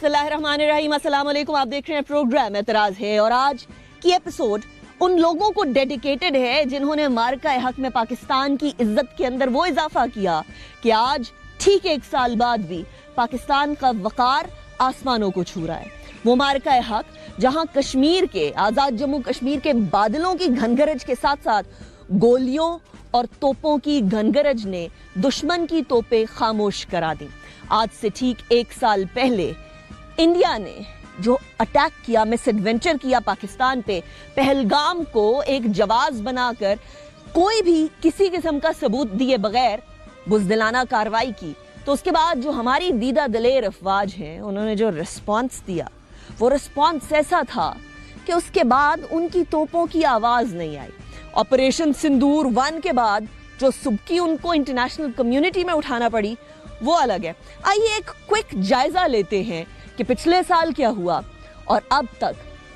बिस्मिल्लाहिर्रहमानिर्रहीम, अस्सलाम वालेकुम। आप देख रहे हैं प्रोग्राम एतराज है और आज की एपिसोड उन लोगों को डेडिकेटेड है जिन्होंने मार्का हक में पाकिस्तान की इज्जत के अंदर वो इजाफा किया कि आज ठीक 1 साल बाद भी पाकिस्तान का वकार आसमानों को छू रहा है। वो मार्का हक जहां कश्मीर के आज़ाद जम्मू कश्मीर के बादलों की घनगरज के साथ साथ गोलियों और तोपों की घनगरज ने दुश्मन की तोपें खामोश करा दी। आज से ठीक 1 साल पहले इंडिया ने जो अटैक किया, मिस एडवेंचर किया पाकिस्तान पे, पहलगाम को एक जवाज बनाकर कोई भी किसी किस्म का सबूत दिए बगैर बुज़दिलाना कार्रवाई की, तो उसके बाद जो हमारी दीदा दलेर अफवाज हैं उन्होंने जो रिस्पॉन्स दिया, वो रिस्पॉन्स ऐसा था कि उसके बाद उनकी तोपों की आवाज़ नहीं आई। ऑपरेशन सिंदूर 1 के बाद जो सुबकी उनको इंटरनेशनल कम्युनिटी में उठाना पड़ी वो अलग है। आइए एक क्विक जायजा लेते हैं कि पिछले साल क्या हुआ और अब तक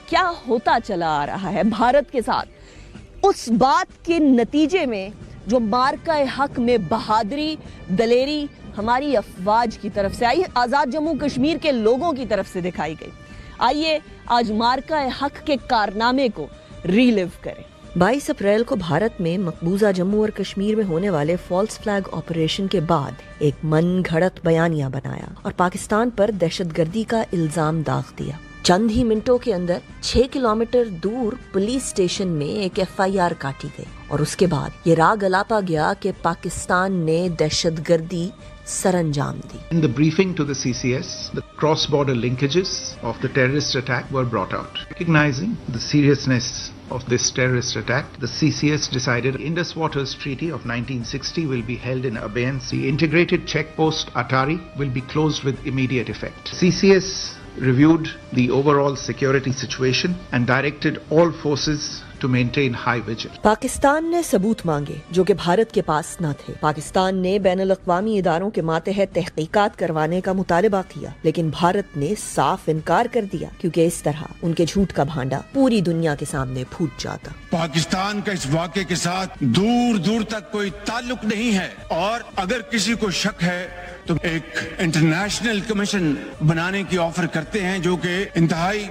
क्या होता चला आ रहा है भारत के साथ। उस बात के नतीजे में जो मार्का हक में बहादुरी, दलेरी हमारी अफवाज की तरफ से आई, आज़ाद जम्मू कश्मीर के लोगों की तरफ से दिखाई गई। आइए आज मार्का हक के कारनामे को रीलिव करें। 22 अप्रैल को भारत में मकबूजा जम्मू और कश्मीर में होने वाले फॉल्स फ्लैग ऑपरेशन के बाद एक मन घड़त बयानिया बनाया और पाकिस्तान पर दहशतगर्दी का इल्जाम दाग दिया। चंद ही मिनटों के अंदर 6 किलोमीटर दूर पुलिस स्टेशन में एक FIR काटी गई और उसके बाद ये राग अलापा गया कि पाकिस्तान ने दहशतगर्दी सरंजाम दी। In the briefing to the CCS, the cross-border linkages of the terrorist attack were brought out. Recognizing the seriousness of this terrorist attack, the CCS decided Indus Waters Treaty of 1960 will be held in abeyance. The integrated checkpost Atari will be closed with immediate effect. CCS reviewed the overall security situation and directed all forces to maintain high vigilance. Pakistan ने सबूत मांगे जो कि भारत के पास न थे। पाकिस्तान ने बैनुल-अक़वामी इदारों के मातहत तहकीकात करवाने का मुतालबा किया, लेकिन भारत ने साफ इनकार कर दिया क्योंकि इस तरह उनके झूठ का भांडा पूरी दुनिया के सामने फूट जाता। पाकिस्तान का इस वाक़े के साथ दूर दूर तक कोई ताल्लुक नहीं है और अगर किसी को शक है तो एक इंटरनेशनल कमीशन बनाने की ऑफर करते हैं जो कि इंतहाई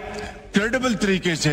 क्रेडिबल तरीके से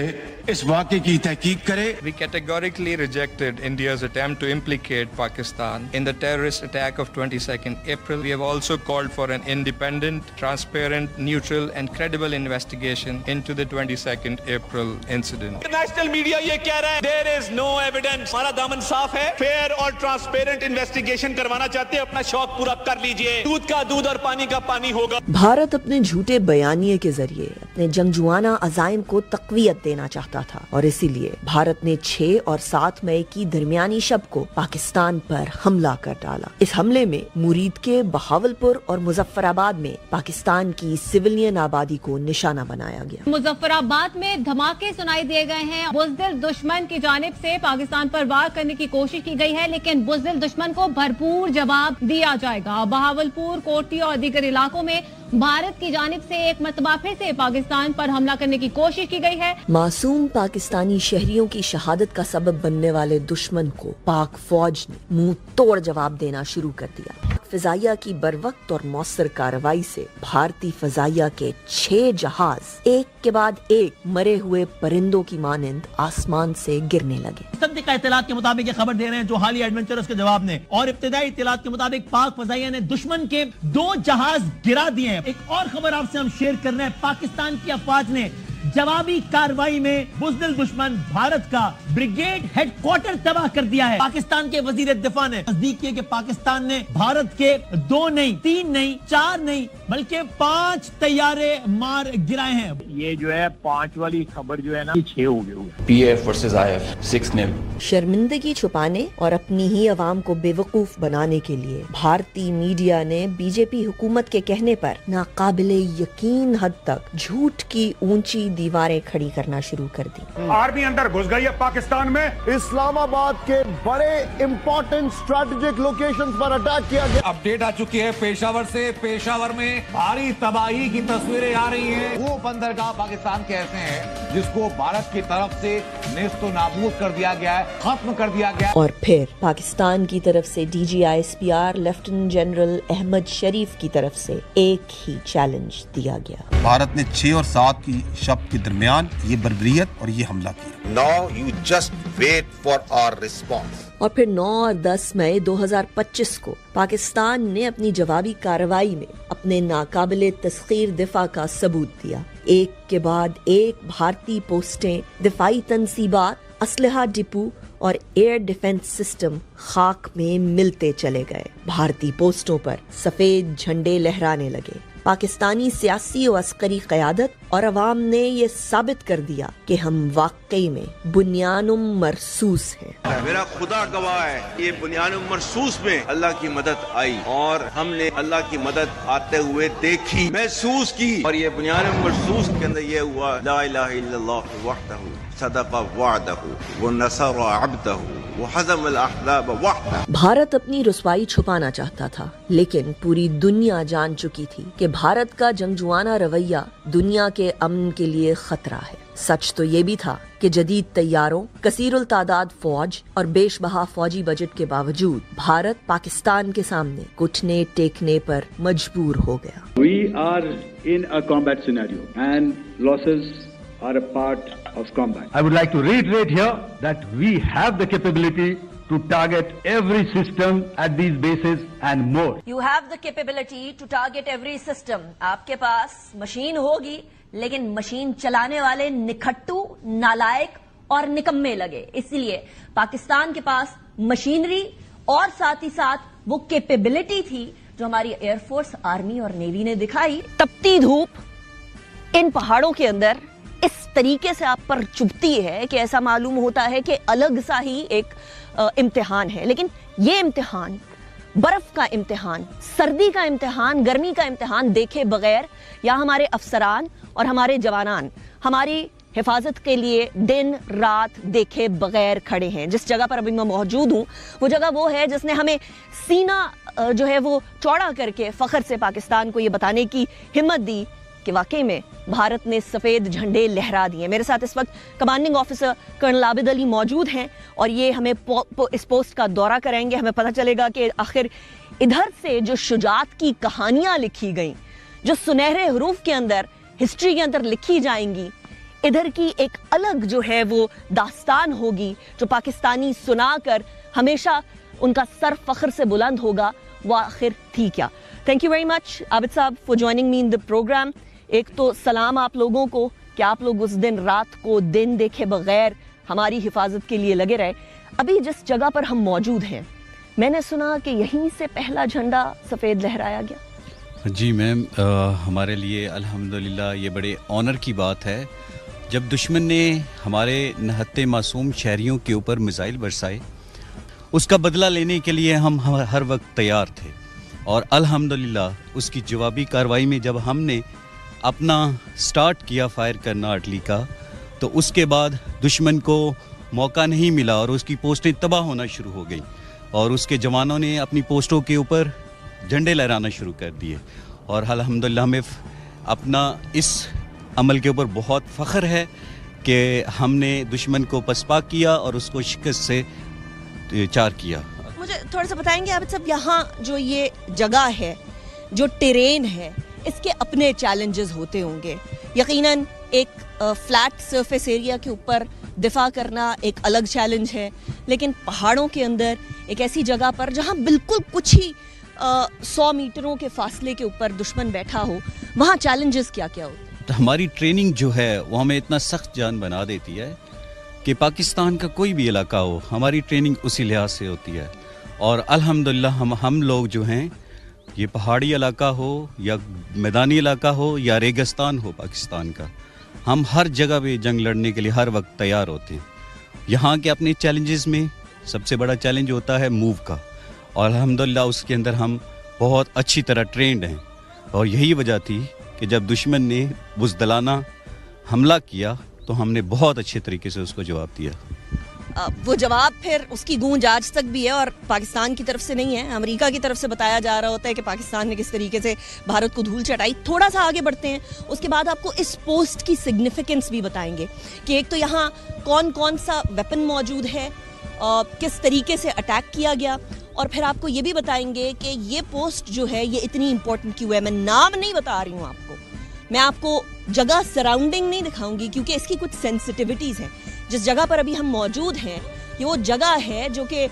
इस वाक़े की तहकीक करे। We categorically rejected India's attempt to implicate Pakistan in the terrorist attack of 22nd April. We have also called for an independent, transparent, neutral and credible investigation into the 22nd April incident. International media ये कह रहा है there is no evidence. हमारा दामन साफ है, fair और transparent investigation करवाना चाहते हैं, अपना शौक पूरा कर लीजिए। दूध का दूध और पानी का पानी होगा। भारत अपने झूठे बयानिए के जरिए अपने जंगजुआना अज़ाइम को तक़वियत देना चाहता था और इसीलिए भारत ने 6 और 7 मई की दरमियानी शब को पाकिस्तान पर हमला कर डाला। इस हमले में मुरीद के बहावलपुर और मुजफ्फराबाद में पाकिस्तान की सिविलियन आबादी को निशाना बनाया गया। मुजफ्फराबाद में धमाके सुनाई दिए गए हैं। बुज़दिल दुश्मन की जानिब से पाकिस्तान पर वार करने की कोशिश की गई है, लेकिन बुज़दिल दुश्मन को भरपूर जवाब दिया जाएगा। बहावलपुर, कोटी और दीगर इलाकों में भारत की जानिब से एक मरतबा फिर से पाकिस्तान पर हमला करने की कोशिश की गई है। मासूम पाकिस्तानी शहरियों की शहादत का सबब बनने वाले दुश्मन को पाक फौज ने मुंह तोड़ जवाब देना शुरू कर दिया। फिजाइया की बरवक्त और मौसर कार्रवाई से भारतीय फिजाइया के 6 जहाज एक के बाद एक मरे हुए परिंदों की मानंद आसमान से गिरने लगे। मुस्तक़बिल इत्तलात के मुताबिक ये खबर दे रहे हैं जो हालिया एडवेंचरर्स के जवाब ने, और इब्तिदाई इत्तलात के मुताबिक पाक फिजाइया ने दुश्मन के 2 जहाज गिरा दिए हैं। एक और खबर आपसे हम शेयर कर रहे हैं, पाकिस्तान की अफवाज ने जवाबी कार्रवाई में बुज़दिल दुश्मन भारत का ब्रिगेड हेडक्वार्टर तबाह कर दिया है। पाकिस्तान के वजीर दिफा ने तस्दीक की कि पाकिस्तान ने भारत के 2 नहीं, 3 नहीं, 4 नहीं बल्कि 5 तैयारे मार गिराए हैं। ये जो है 5 वाली खबर जो है ना 6 हो गए। PF versus IF 6-0। शर्मिंदगी छुपाने और अपनी ही अवाम को बेवकूफ बनाने के लिए भारतीय मीडिया ने बीजेपी हुकूमत के कहने पर नाकाबिले यकीन हद तक झूठ की ऊंची दीवारें खड़ी करना शुरू कर दी। आर्मी अंदर घुस गई है पाकिस्तान में। इस्लामाबाद के बड़े इंपॉर्टेंट स्ट्रेटेजिक लोकेशंस पर अटैक किया गया। अपडेट आ चुकी है पेशावर से। पेशावर में भारी तबाही की तस्वीरें आ रही हैं। वो बंदरगाह पाकिस्तान के ऐसे हैं जिसको भारत की तरफ से नेस्तो नाबूद कर दिया गया है, खत्म कर दिया गया है। और फिर पाकिस्तान की तरफ से DGISPR लेफ्टिनेंट जनरल अहमद शरीफ की तरफ से एक ही चैलेंज दिया गया। भारत ने 6 और 7 की शब के दरमियान ये बर्बरियत और ये हमला किया। Now you just wait for our response. और फिर 9 और 10 मई 2025 को पाकिस्तान ने अपनी जवाबी कार्रवाई में अपने नाकाबिले तस्खीर दिफा का सबूत दिया। एक के बाद एक भारतीय पोस्टें, दिफाई तनसीबात, असलहा डिपो और एयर डिफेंस सिस्टम खाक में मिलते चले गए। भारतीय पोस्टों पर सफेद झंडे लहराने लगे। पाकिस्तानी सियासी और अस्करी क़यादत और अवाम ने ये साबित कर दिया कि हम वाकई में बुनियानुम मरसूस हैं। मेरा खुदा गवाह है, ये बुनियानुम मरसूस में अल्लाह की मदद आई और हमने अल्लाह की मदद आते हुए देखी, महसूस की। और ये बुनियानुम मरसूस के अंदर ये हुआ, ला इलाहा इल्लल्लाह वहदहू सदक़ वअदहू व नसर अब्दहू व हज़म अल अहज़ाब वहदहू। भारत अपनी रुसवाई छुपाना चाहता था, लेकिन पूरी दुनिया जान चुकी थी कि भारत का जंगजुआना रवैया दुनिया के अमन के लिए खतरा है। सच तो ये भी था कि जदीद तैयारों, कसीरुल तादाद फौज और बेशबहा फौजी बजट के बावजूद भारत पाकिस्तान के सामने घुटने टेकने पर मजबूर हो गया। We are in a combat scenario and losses are a part of combat. I would like to reiterate here that we have the capability to target every system at these bases and more. You have the capability to target every system. आपके पास machine होगी, लेकिन machine चलाने वाले निखट्टू, नालायक और निकम्मे लगे। इसलिए पाकिस्तान के पास मशीनरी और साथ ही साथ वो कैपेबिलिटी थी जो हमारी एयरफोर्स, आर्मी और नेवी ने दिखाई। तपती धूप इन पहाड़ों के अंदर इस तरीके से आप पर चुभती है कि ऐसा मालूम होता है कि अलग सा ही एक इम्तिहान है। लेकिन ये इम्तिहान, बर्फ का इम्तिहान, सर्दी का इम्तिहान, गर्मी का इम्तिहान देखे बगैर या हमारे अफसरान और हमारे जवानान हमारी हिफाजत के लिए दिन रात देखे बगैर खड़े हैं। जिस जगह पर अभी मैं मौजूद हूँ वो जगह वो है जिसने हमें सीना जो है वो चौड़ा करके फख्र से पाकिस्तान को ये बताने की हिम्मत दी कि वाकई में भारत ने सफ़ेद झंडे लहरा दिए। मेरे साथ इस वक्त commanding officer colonel Abid Ali मौजूद हैं और ये हमें इस पोस्ट का दौरा कराएंगे। हमें पता चलेगा कि आखिर इधर से जो शुजात की कहानियाँ लिखी गई, जो सुनहरे हरूफ के अंदर, हिस्ट्री के अंदर लिखी जाएंगी, इधर की एक अलग जो है वो दास्तान होगी जो पाकिस्तानी सुनाकर हमेशा उनका सर फख्र से बुलंद होगा। वो आखिर थी क्या? Thank you very much Abid sahab for joining me in the programme. एक तो सलाम आप लोगों को कि आप लोग उस दिन रात को दिन देखे बगैर हमारी हिफाजत के लिए लगे रहे। अभी जिस जगह पर हम मौजूद हैं, मैंने सुना कि यहीं से पहला झंडा सफ़ेद लहराया गया। जी मैम, हमारे लिए अल्हम्दुलिल्लाह ये बड़े ऑनर की बात है। जब दुश्मन ने हमारे नहत्ते मासूम शहरियों के ऊपर मिसाइल बरसाए, उसका बदला लेने के लिए हम हर वक्त तैयार थे और अल्हम्दुलिल्लाह उसकी जवाबी कार्रवाई में जब हमने अपना स्टार्ट किया फायर करना आर्टिलरी का, तो उसके बाद दुश्मन को मौका नहीं मिला और उसकी पोस्टें तबाह होना शुरू हो गई और उसके जवानों ने अपनी पोस्टों के ऊपर झंडे लहराना शुरू कर दिए। और अल्हम्दुलिल्लाह हमें अपना इस अमल के ऊपर बहुत फ़ख्र है कि हमने दुश्मन को पसपा किया और उसको शिकस्त से चार किया। मुझे थोड़ा सा बताएंगे आबिद साहब, यहाँ जो ये जगह है, जो टेरेन है, इसके अपने चैलेंजेस होते होंगे। यकीनन एक फ्लैट सरफेस एरिया के ऊपर दिफा करना एक अलग चैलेंज है, लेकिन पहाड़ों के अंदर एक ऐसी जगह पर जहाँ बिल्कुल कुछ ही 100 मीटरों के फासले के ऊपर दुश्मन बैठा हो, वहाँ चैलेंजेस क्या क्या होते हैं? तो हमारी ट्रेनिंग जो है वो हमें इतना सख्त जान बना देती है कि पाकिस्तान का कोई भी इलाका हो, हमारी ट्रेनिंग उसी लिहाज से होती है। और अल्हम्दुलिल्लाह हम लोग जो हैं, ये पहाड़ी इलाका हो या मैदानी इलाका हो या रेगिस्तान हो पाकिस्तान का, हम हर जगह पे जंग लड़ने के लिए हर वक्त तैयार होते हैं। यहाँ के अपने चैलेंजेस में सबसे बड़ा चैलेंज होता है मूव का, और अल्हम्दुलिल्लाह उसके अंदर हम बहुत अच्छी तरह ट्रेंड हैं। और यही वजह थी कि जब दुश्मन ने बुज़दिलाना हमला किया तो हमने बहुत अच्छे तरीके से उसको जवाब दिया। वो जवाब फिर उसकी गूंज आज तक भी है और पाकिस्तान की तरफ से नहीं है, अमेरिका की तरफ से बताया जा रहा होता है कि पाकिस्तान ने किस तरीके से भारत को धूल चटाई। थोड़ा सा आगे बढ़ते हैं, उसके बाद आपको इस पोस्ट की सिग्निफिकेंस भी बताएंगे कि एक तो यहाँ कौन कौन सा वेपन मौजूद है, किस तरीके से अटैक किया गया, और फिर आपको ये भी बताएंगे कि ये पोस्ट जो है ये इतनी इंपॉर्टेंट क्यों है। मैं नाम नहीं बता रही हूँ आपको, मैं आपको जगह सराउंडिंग नहीं दिखाऊंगी क्योंकि इसकी कुछ सेंसिटिविटीज़ हैं। जिस जगह पर अभी हम मौजूद हैं ये वो जगह है जो कि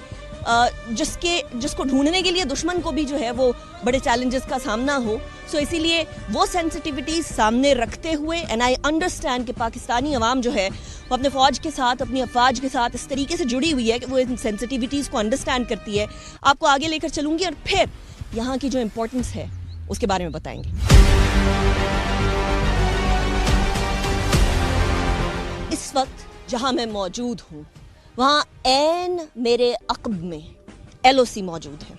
जिसको ढूंढने के लिए दुश्मन को भी जो है वो बड़े चैलेंजेस का सामना हो। सो इसीलिए वो सेंसिटिविटीज़ सामने रखते हुए एंड आई अंडरस्टैंड कि पाकिस्तानी अवाम जो है वो अपने फ़ौज के साथ, अपनी अफवाज के साथ इस तरीके से जुड़ी हुई है कि वो इन सेंसिटिविटीज़ को अंडरस्टैंड करती है। आपको आगे लेकर चलूँगी और फिर यहाँ की जो इम्पोर्टेंस है उसके बारे में बताएंगे। इस वक्त जहाँ मैं मौजूद हूँ वहाँ ऐन मेरे अक़ब में LOC मौजूद है,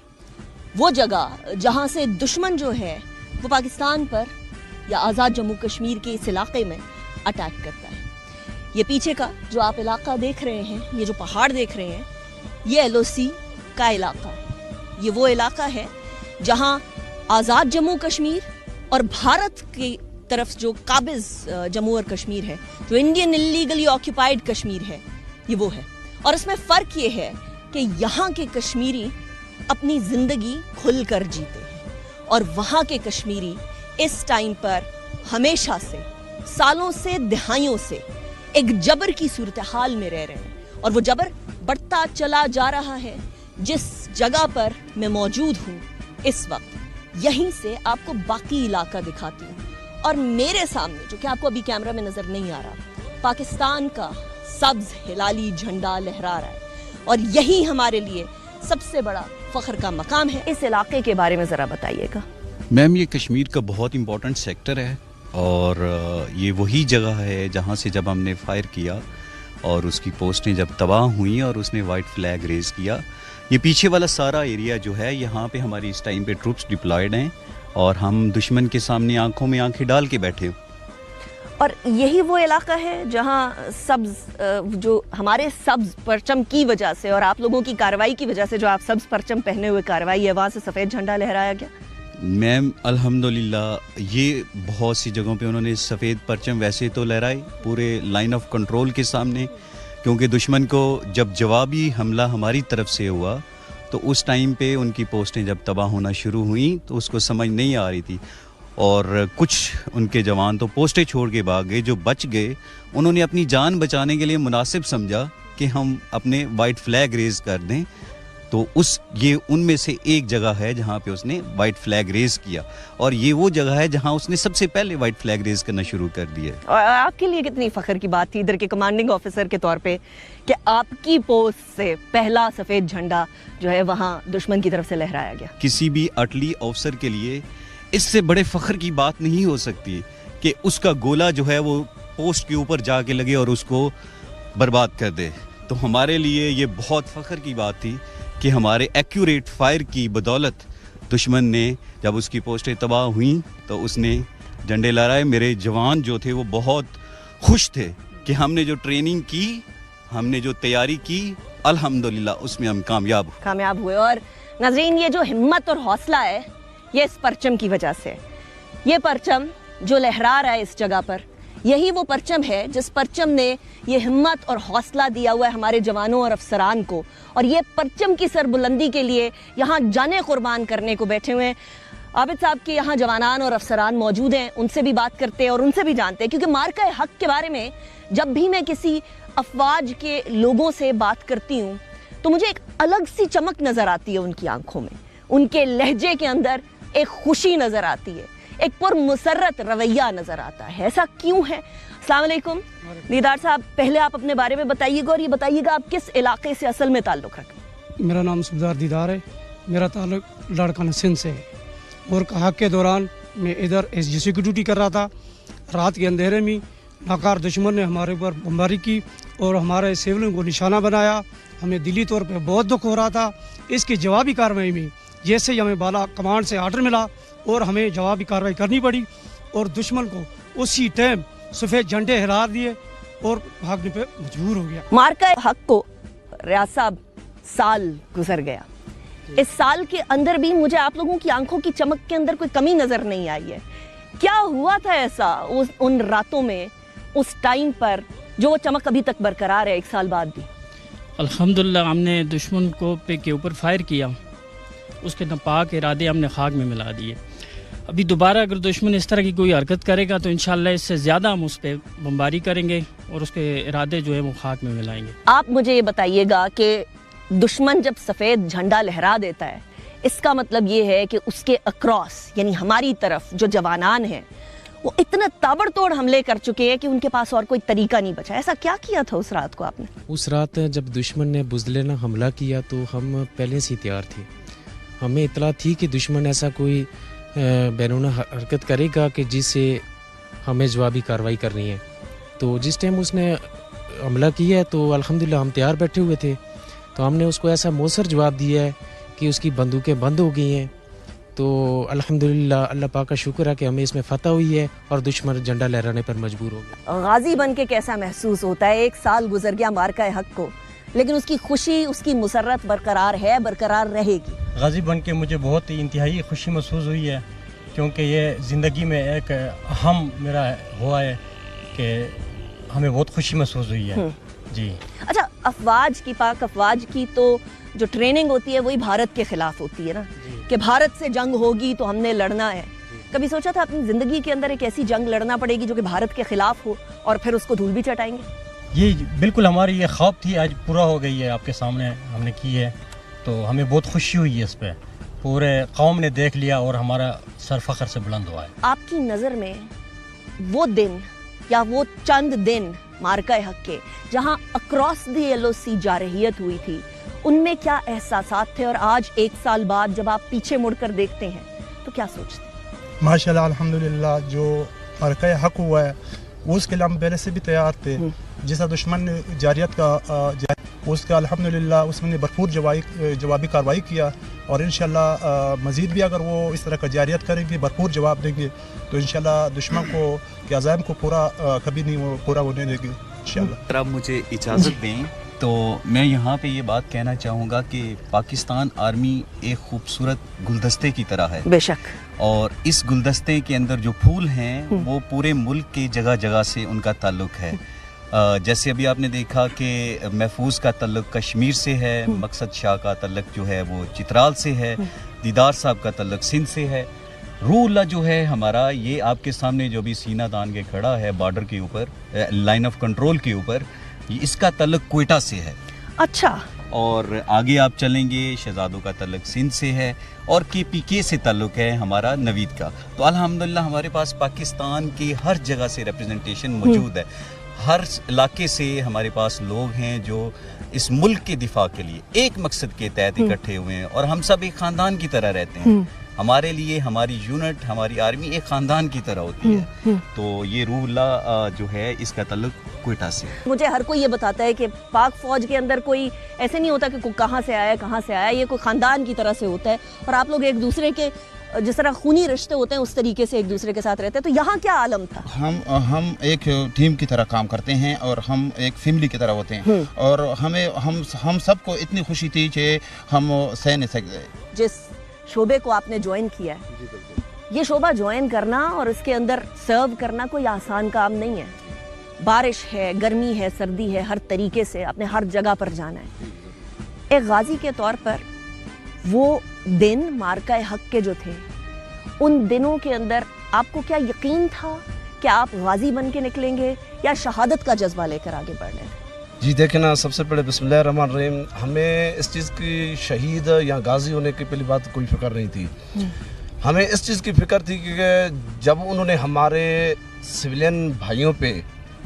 वो जगह जहाँ से दुश्मन जो है वो पाकिस्तान पर या आज़ाद जम्मू कश्मीर के इस इलाके में अटैक करता है। ये पीछे का जो आप इलाका देख रहे हैं, ये जो पहाड़ देख रहे हैं, ये LOC का इलाका है। ये वो इलाका है जहाँ आज़ाद जम्मू कश्मीर और भारत की तरफ जो काबिज जम्मू और कश्मीर है, जो इंडियन इलीगली ऑक्यूपाइड कश्मीर है, ये वो है। और इसमें फ़र्क ये है कि यहाँ के कश्मीरी अपनी ज़िंदगी खुल कर जीते हैं और वहाँ के कश्मीरी इस टाइम पर हमेशा से, सालों से, दिहाइयों से एक जबर की सूरत हाल में रह रहे हैं और वो जबर बढ़ता चला जा रहा है। जिस जगह पर मैं मौजूद हूँ इस वक्त, यहीं से आपको बाकी इलाका दिखाती हूँ और मेरे सामने जो कि आपको अभी कैमरा में नजर नहीं आ रहा, पाकिस्तान का सब्ज हिलाली झंडा लहरा रहा है और यही हमारे लिए सबसे बड़ा फख्र का मकाम है। इस इलाके के बारे में ज़रा बताइएगा। मैम, ये कश्मीर का बहुत इंपॉर्टेंट सेक्टर है और ये वही जगह है जहाँ से जब हमने फायर किया और उसकी पोस्टें जब तबाह हुई और उसने वाइट फ्लैग रेज किया, ये पीछे वाला सारा एरिया जो है यहाँ पे हमारी इस टाइम पे ट्रूप्स डिप्लॉयड हैं और हम दुश्मन के सामने आंखों में आंखें डाल के बैठे। और यही वो इलाका है जहाँ सब्ज जो हमारे सब्ज परचम की वजह से और आप लोगों की कार्रवाई की वजह से जो आप सब्ज परचम पहने हुए कार्रवाई है, वहाँ से सफ़ेद झंडा लहराया गया। मैम, अल्हम्दुलिल्लाह ये बहुत सी जगहों पे उन्होंने सफ़ेद परचम वैसे तो लहराए पूरे लाइन ऑफ कंट्रोल के सामने, क्योंकि दुश्मन को जब जवाबी हमला हमारी तरफ से हुआ तो उस टाइम पे उनकी पोस्टें जब तबाह होना शुरू हुई तो उसको समझ नहीं आ रही थी और कुछ उनके जवान तो पोस्टें छोड़ के भाग गए। जो बच गए उन्होंने अपनी जान बचाने के लिए मुनासिब समझा कि हम अपने वाइट फ्लैग रेज कर दें, तो ये उनमें से एक जगह है जहाँ पे उसने वाइट फ्लैग रेज किया और ये वो जगह है जहाँ उसने सबसे पहले वाइट फ्लैग रेज करना शुरू कर दिया। और आपके लिए कितनी फ़ख्र की बात थी इधर के कमांडिंग ऑफिसर के तौर पे कि आपकी पोस्ट से पहला सफ़ेद झंडा जो है वहाँ दुश्मन की तरफ से लहराया गया। किसी भी अटली ऑफिसर के लिए इससे बड़े फ़ख्र की बात नहीं हो सकती कि उसका गोला जो है वो पोस्ट के ऊपर जाके लगे और उसको बर्बाद कर दे। तो हमारे लिए ये बहुत फ़ख्र की बात थी कि हमारे एक्यूरेट फायर की बदौलत दुश्मन ने जब उसकी पोस्टें तबाह हुई तो उसने झंडे लहराए। मेरे जवान जो थे वो बहुत खुश थे कि हमने जो ट्रेनिंग की, हमने जो तैयारी की, अल्हम्दुलिल्लाह उसमें हम कामयाब हुए। और नाज़रीन, ये जो हिम्मत और हौसला है ये इस परचम की वजह से, ये परचम जो लहरा रहा है इस जगह पर, यही वो परचम है जिस परचम ने ये हिम्मत और हौसला दिया हुआ है हमारे जवानों और अफसरान को। और ये परचम की सरबुलंदी के लिए यहाँ जाने कुर्बान करने को बैठे हुए हैं। आबिद साहब के यहाँ जवानान और अफसरान मौजूद हैं, उनसे भी बात करते हैं और उनसे भी जानते हैं, क्योंकि मार्का हक के बारे में जब भी मैं किसी अफवाज के लोगों से बात करती हूँ तो मुझे एक अलग सी चमक नज़र आती है उनकी आंखों में, उनके लहजे के अंदर एक खुशी नज़र आती है, एक पुरमुसर्रत रवैया नज़र आता है। ऐसा क्यों है? अस्सलाम वालेकुम दीदार साहब, पहले आप अपने बारे में बताइएगा और ये बताइएगा आप किस इलाके से असल में ताल्लुक़ रखते हैं। मेरा नाम सुबेदार दीदार है, मेरा ताल्लुक लाड़काना सिंध से है और हक के दौरान मैं इधर SGC की ड्यूटी कर रहा था। रात के अंधेरे में नाकार दुश्मन ने हमारे ऊपर बमबारी की और हमारे सिविलों को निशाना बनाया। हमें दिली तौर पे बहुत दुख हो रहा था। इसकी जवाबी कार्रवाई में जैसे ही हमें बाला कमांड से आर्डर मिला और हमें जवाबी कार्रवाई करनी पड़ी और दुश्मन को उसी टाइम सफ़ेद झंडे हिला दिए और भागने पे मजबूर हो गया। मार्का हक को रियाज साहब, साल गुजर गया, इस साल के अंदर भी मुझे आप लोगों की आंखों की चमक के अंदर कोई कमी नजर नहीं आई है। क्या हुआ था ऐसा उन रातों में, उस टाइम पर, जो वो चमक अभी तक बरकरार है 1 साल बाद भी? अल्हम्दुलिल्लाह हमने दुश्मन को के ऊपर फायर किया, उसके नापाक इरादे हमने खाक में मिला दिए। अभी दोबारा अगर दुश्मन इस तरह की कोई हरकत करेगा तो इंशाल्लाह इससे ज़्यादा हम उस पर बमबारी करेंगे और उसके इरादे जो है वो खाक में मिलाएंगे। आप मुझे ये बताइएगा कि दुश्मन जब सफ़ेद झंडा लहरा देता है, इसका मतलब ये है कि उसके अक्रॉस यानी हमारी तरफ जो जवानान हैं वो इतना ताबड़तोड़ हमले कर चुके हैं कि उनके पास और कोई तरीका नहीं बचा। ऐसा क्या किया था उस रात को आपने? उस रात जब दुश्मन ने बुज़दिलाना हमला किया तो हम पहले से तैयार थे। हमें इतला थी कि दुश्मन ऐसा कोई बैरूनी हरकत करेगा कि जिससे हमें जवाबी कार्रवाई करनी है। तो जिस टाइम उसने हमला किया है तो अल्हम्दुलिल्लाह हम तैयार बैठे हुए थे, तो हमने उसको ऐसा मौसर जवाब दिया है कि उसकी बंदूकें बंद हो गई हैं। तो अल्हम्दुलिल्लाह अल्लाह पाक का शुक्र है कि हमें इसमें फतह हुई है और दुश्मन झंडा लहराने पर मजबूर हो गया। गाजी बन के कैसा महसूस होता है? 1 साल गुजर गया मार्का हक को, लेकिन उसकी खुशी, उसकी मुसर्रत बरकरार है, बरकरार रहेगी। गाजी बन के मुझे बहुत ही इंतहाई खुशी महसूस हुई है, क्योंकि ये ज़िंदगी में एक अहम मेरा हुआ है कि हमें बहुत खुशी महसूस हुई है जी। अच्छा, अफवाज की, पाक अफवाज की तो जो ट्रेनिंग होती है वही भारत के खिलाफ होती है ना, कि भारत से जंग होगी तो हमने लड़ना है। कभी सोचा था अपनी ज़िंदगी के अंदर एक ऐसी जंग लड़ना पड़ेगी जो कि भारत के खिलाफ हो और फिर उसको धूल भी चटाएंगे? ये बिल्कुल हमारी ये ख्वाब थी, आज पूरा हो गई है, आपके सामने हमने की है, तो हमें बहुत खुशी हुई है इस पर। पूरे कौम ने देख लिया और हमारा सर फख्र से बुलंद हुआ है। आपकी नज़र में वो दिन या वो चंद दिन मार्का हक के जहां अक्रॉस द येलो सी जारहियत हुई थी, उनमें क्या एहसासात थे? और आज 1 साल बाद जब आप पीछे मुड़कर देखते हैं तो क्या सोचते हैं? माशाल्लाह अल्हम्दुलिल्लाह, जो मार्का हक हुआ है वो उसके लिए हम पहले से भी तैयार थे। जैसा दुश्मन ने जारियत का उसका अल्हम्दुलिल्लाह उसने भरपूर जवाबी कार्रवाई किया, और इंशाल्लाह मज़ीद भी अगर वो इस तरह का जारियत करेंगे, भरपूर जवाब देंगे, तो इंशाल्लाह दुश्मन को के अज़ाइम को कभी नहीं वो पूरा होने देंगे इंशाल्लाह। आप मुझे इजाज़त दें तो मैं यहाँ पे ये बात कहना चाहूँगा कि पाकिस्तान आर्मी एक खूबसूरत गुलदस्ते की तरह है। बेशक। और इस गुलदस्ते के अंदर जो फूल हैं वो पूरे मुल्क के जगह जगह से उनका ताल्लुक़ है। जैसे अभी आपने देखा कि महफूज का ताल्लुक़ कश्मीर से है, मकसद शाह का ताल्लुक़ जो है वो चित्राल से है, दीदार साहब का ताल्लुक़ सिंध से है। रूहुल्लाह जो है हमारा, ये आपके सामने जो भी सीना तान के खड़ा है बॉर्डर के ऊपर, लाइन ऑफ कंट्रोल के ऊपर, इसका ताल्लुक़ क्वेटा से है। अच्छा। और आगे आप चलेंगे, शहजादों का ताल्लुक़ सिंध से है और KPK से ताल्लुक़ है हमारा नवीद का। तो अल्हम्दुलिल्लाह हमारे पास पाकिस्तान की हर जगह से रिप्रेजेंटेशन मौजूद है। हर इलाके से हमारे पास लोग हैं जो इस मुल्क के दिफा के लिए एक मकसद के तहत इकट्ठे हुए हैं, और हम सब एक ख़ानदान की तरह रहते हैं। हमारे लिए हमारी यूनिट, हमारी आर्मी एक ख़ानदान की तरह होती है। तो ये रूहुल्लाह जो है इसका ताल्लुक़ क्वेटा से। मुझे हर कोई ये बताता है कि पाक फौज के अंदर कोई ऐसे नहीं होता कि कहाँ से आया, ये कोई ख़ानदान की तरह से होता है, और आप लोग एक दूसरे के जिस तरह खूनी रिश्ते होते हैं उस तरीके से एक दूसरे के साथ रहते हैं। तो यहाँ क्या आलम था? हम एक टीम की तरह काम करते हैं और हम एक फैमिली की तरह होते हैं, और हम सबको इतनी खुशी थी कि हम सह नहीं सकते। जिस शोबे को आपने ज्वाइन किया है, ये शोबा ज्वाइन करना और इसके अंदर सर्व करना कोई आसान काम नहीं है। बारिश है, गर्मी है, सर्दी है, हर तरीके से आपने हर जगह पर जाना है। एक गाजी के तौर पर वो दिन मार्का हक के जो थे, उन दिनों के अंदर आपको क्या यकीन था कि आप गाजी बन के निकलेंगे या शहादत का जज्बा लेकर आगे बढ़ने थे? जी देखें ना, सबसे पहले बिस्मिल्लाहिर्रहमानिर्रहीम, हमें इस चीज़ की शहीद या गाजी होने की पहली बात कोई फिक्र नहीं थी। हमें इस चीज़ की फिक्र थी कि जब उन्होंने हमारे सिविलियन भाइयों पे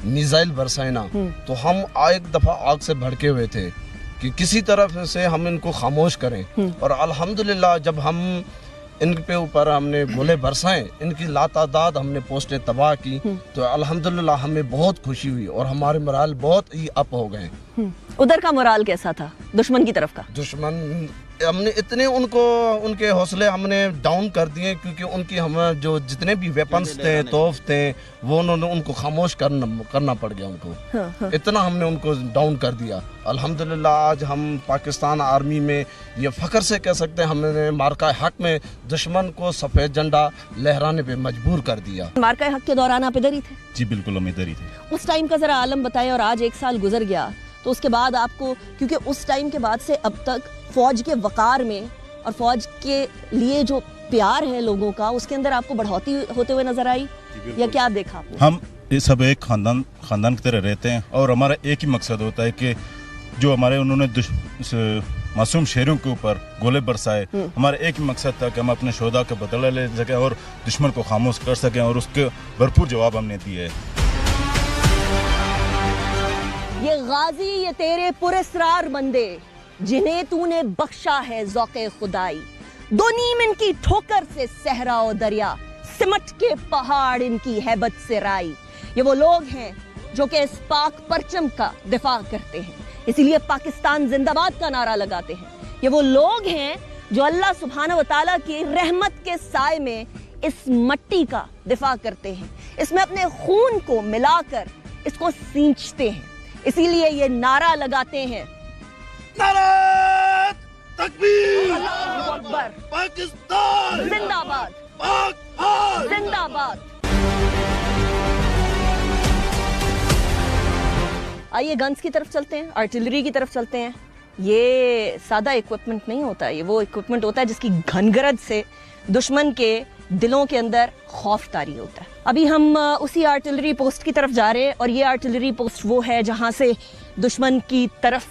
मिसाइल बरसाए ना, तो हम एक दफ़ा आग से भड़के हुए थे कि किसी तरफ से हम इनको खामोश करें। और अल्हम्दुलिल्लाह जब हम इनके ऊपर हमने गोले बरसाए, इनकी लातादाद हमने पोस्टें तबाह की, तो अल्हम्दुलिल्लाह हमें बहुत खुशी हुई और हमारे मोराल बहुत ही अप हो गए। उधर का मोराल कैसा था दुश्मन की तरफ का? दुश्मन हमने इतने उनको उनके हौसले हमने डाउन कर दिए क्योंकि उनकी हम जो जितने भी वेपन्स थे तोफ थे वो उन्होंने उनको खामोश करना पड़ गया उनको। इतना हमने उनको डाउन कर दिया। अल्हम्दुलिल्लाह आज हम पाकिस्तान आर्मी में ये फ़ख्र से कह सकते हैं हमने मार्का हक में दुश्मन को सफ़ेद झंडा लहराने पे मजबूर कर दिया। मार्का हक के दौरान आप इधर ही थे? जी बिल्कुल, हम इधर ही थे। उस टाइम का ज़रा आलम बताएं। और आज 1 साल गुजर गया तो उसके बाद आपको, क्योंकि उस टाइम के बाद से अब तक फौज के वकार में और फौज के लिए जो प्यार है लोगों का, उसके अंदर आपको बढ़ोतरी होते हुए नजर आई या क्या देखा आपने? हम ये सब एक खानदान की तरह रहते हैं और हमारा एक ही मकसद होता है कि जो हमारे उन्होंने मासूम शेरों के ऊपर गोले बरसाए, हमारा एक ही मकसद था कि हम अपने शोधा का बदला ले सकें और दुश्मन को खामोश कर सकें और उसके भरपूर जवाब हमने दिए। ये गाजी, ये तेरे पुरस्रार बंदे जिन्हें तूने बख्शा है ज़ौक़े खुदाई, दो नीम इनकी ठोकर से सहरा और दरिया, सिमट के पहाड़ इनकी हैबत से राई। ये वो लोग हैं जो कि इस पाक परचम का दिफा करते हैं, इसीलिए पाकिस्तान जिंदाबाद का नारा लगाते हैं। ये वो लोग हैं जो अल्लाह सुब्हानहू व तआला की रहमत के साए में इस मट्टी का दिफा करते हैं, इसमें अपने खून को मिलाकर इसको सींचते हैं, इसीलिए ये नारा लगाते हैं, नारा तकबीर, अल्लाहू अकबर, पाकिस्तान जिंदाबाद, जिंदाबाद। आइए गन्स की तरफ चलते हैं, आर्टिलरी की तरफ चलते हैं। ये सादा इक्विपमेंट नहीं होता, ये वो इक्विपमेंट होता है जिसकी घनगरज से दुश्मन के दिलों के अंदर खौफ तारी होता है। अभी हम उसी आर्टिलरी पोस्ट की तरफ जा रहे हैं और ये आर्टिलरी पोस्ट वो है जहां से दुश्मन की तरफ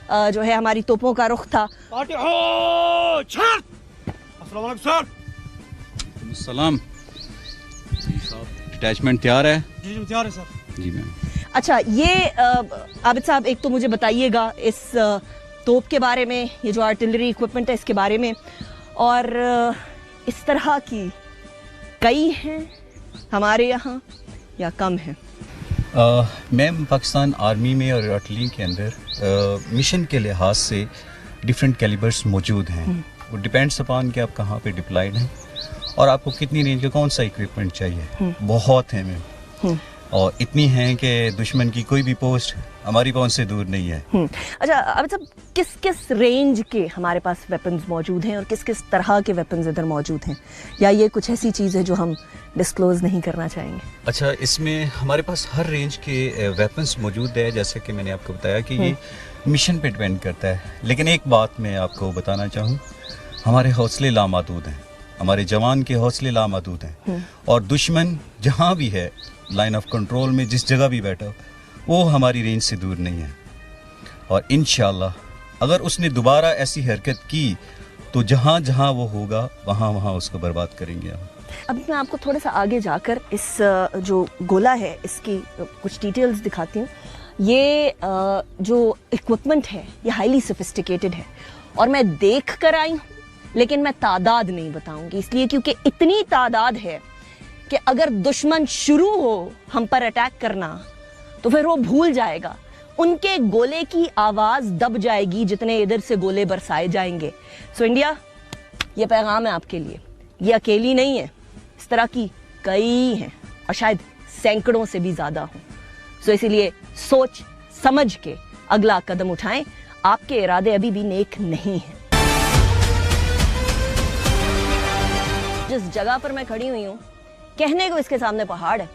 जो है हमारी तोपों का रुख था। सलाम। डिटैचमेंट तैयार है? जी तैयार है सर। जी मैम। अच्छा, ये आबिद साहब एक तो मुझे बताइएगा इस तोप के बारे में, ये जो आर्टिलरी इक्विपमेंट है इसके बारे में, और इस तरह की कई हैं हमारे यहाँ या कम हैं? मैम, पाकिस्तान आर्मी में और आर्टिलरी के अंदर मिशन के लिहाज से डिफरेंट कैलिबर्स मौजूद हैं। वो डिपेंड्स अपॉन कि आप कहाँ पे डिप्लॉयड हैं और आपको कितनी रेंज का कौन सा इक्विपमेंट चाहिए। बहुत हैं मैम, और इतनी हैं कि दुश्मन की कोई भी पोस्ट हमारी पहुंच से दूर नहीं है। अच्छा, अब सब किस किस रेंज के हमारे पास वेपन्स मौजूद हैं और किस किस तरह के वेपन्स इधर मौजूद हैं, या ये कुछ ऐसी चीज़ है जो हम डिस्क्लोज नहीं करना चाहेंगे? अच्छा, इसमें हमारे पास हर रेंज के वेपन्स मौजूद है, जैसे कि मैंने आपको बताया कि ये मिशन पे डिपेंड करता है। लेकिन एक बात मैं आपको बताना चाहूँ, हमारे हौसले लामहदूद हैं, हमारे जवान के हौसले लामहदूद हैं, और दुश्मन जहाँ भी है लाइन ऑफ कंट्रोल में जिस जगह भी बैठा वो हमारी रेंज से दूर नहीं है। और इंशाल्लाह अगर उसने दोबारा ऐसी हरकत की तो जहाँ जहाँ वो होगा वहाँ वहाँ उसको बर्बाद करेंगे हम। अभी मैं आपको थोड़ा सा आगे जाकर इस जो गोला है इसकी कुछ डिटेल्स दिखाती हूँ। ये जो इक्विपमेंट है ये हाईली सोफिस्टिकेटेड है और मैं देख कर आई हूँ, लेकिन मैं तादाद नहीं बताऊंगी, इसलिए क्योंकि इतनी तादाद है कि अगर दुश्मन शुरू हो हम पर अटैक करना तो फिर वो भूल जाएगा, उनके गोले की आवाज दब जाएगी जितने इधर से गोले बरसाए जाएंगे। सो इंडिया, ये पैगाम है आपके लिए, ये अकेली नहीं है, इस तरह की कई हैं और शायद सैकड़ों से भी ज्यादा हों। सो इसीलिए सोच समझ के अगला कदम उठाएं, आपके इरादे अभी भी नेक नहीं हैं। जिस जगह पर मैं खड़ी हुई हूँ, कहने को इसके सामने पहाड़ है,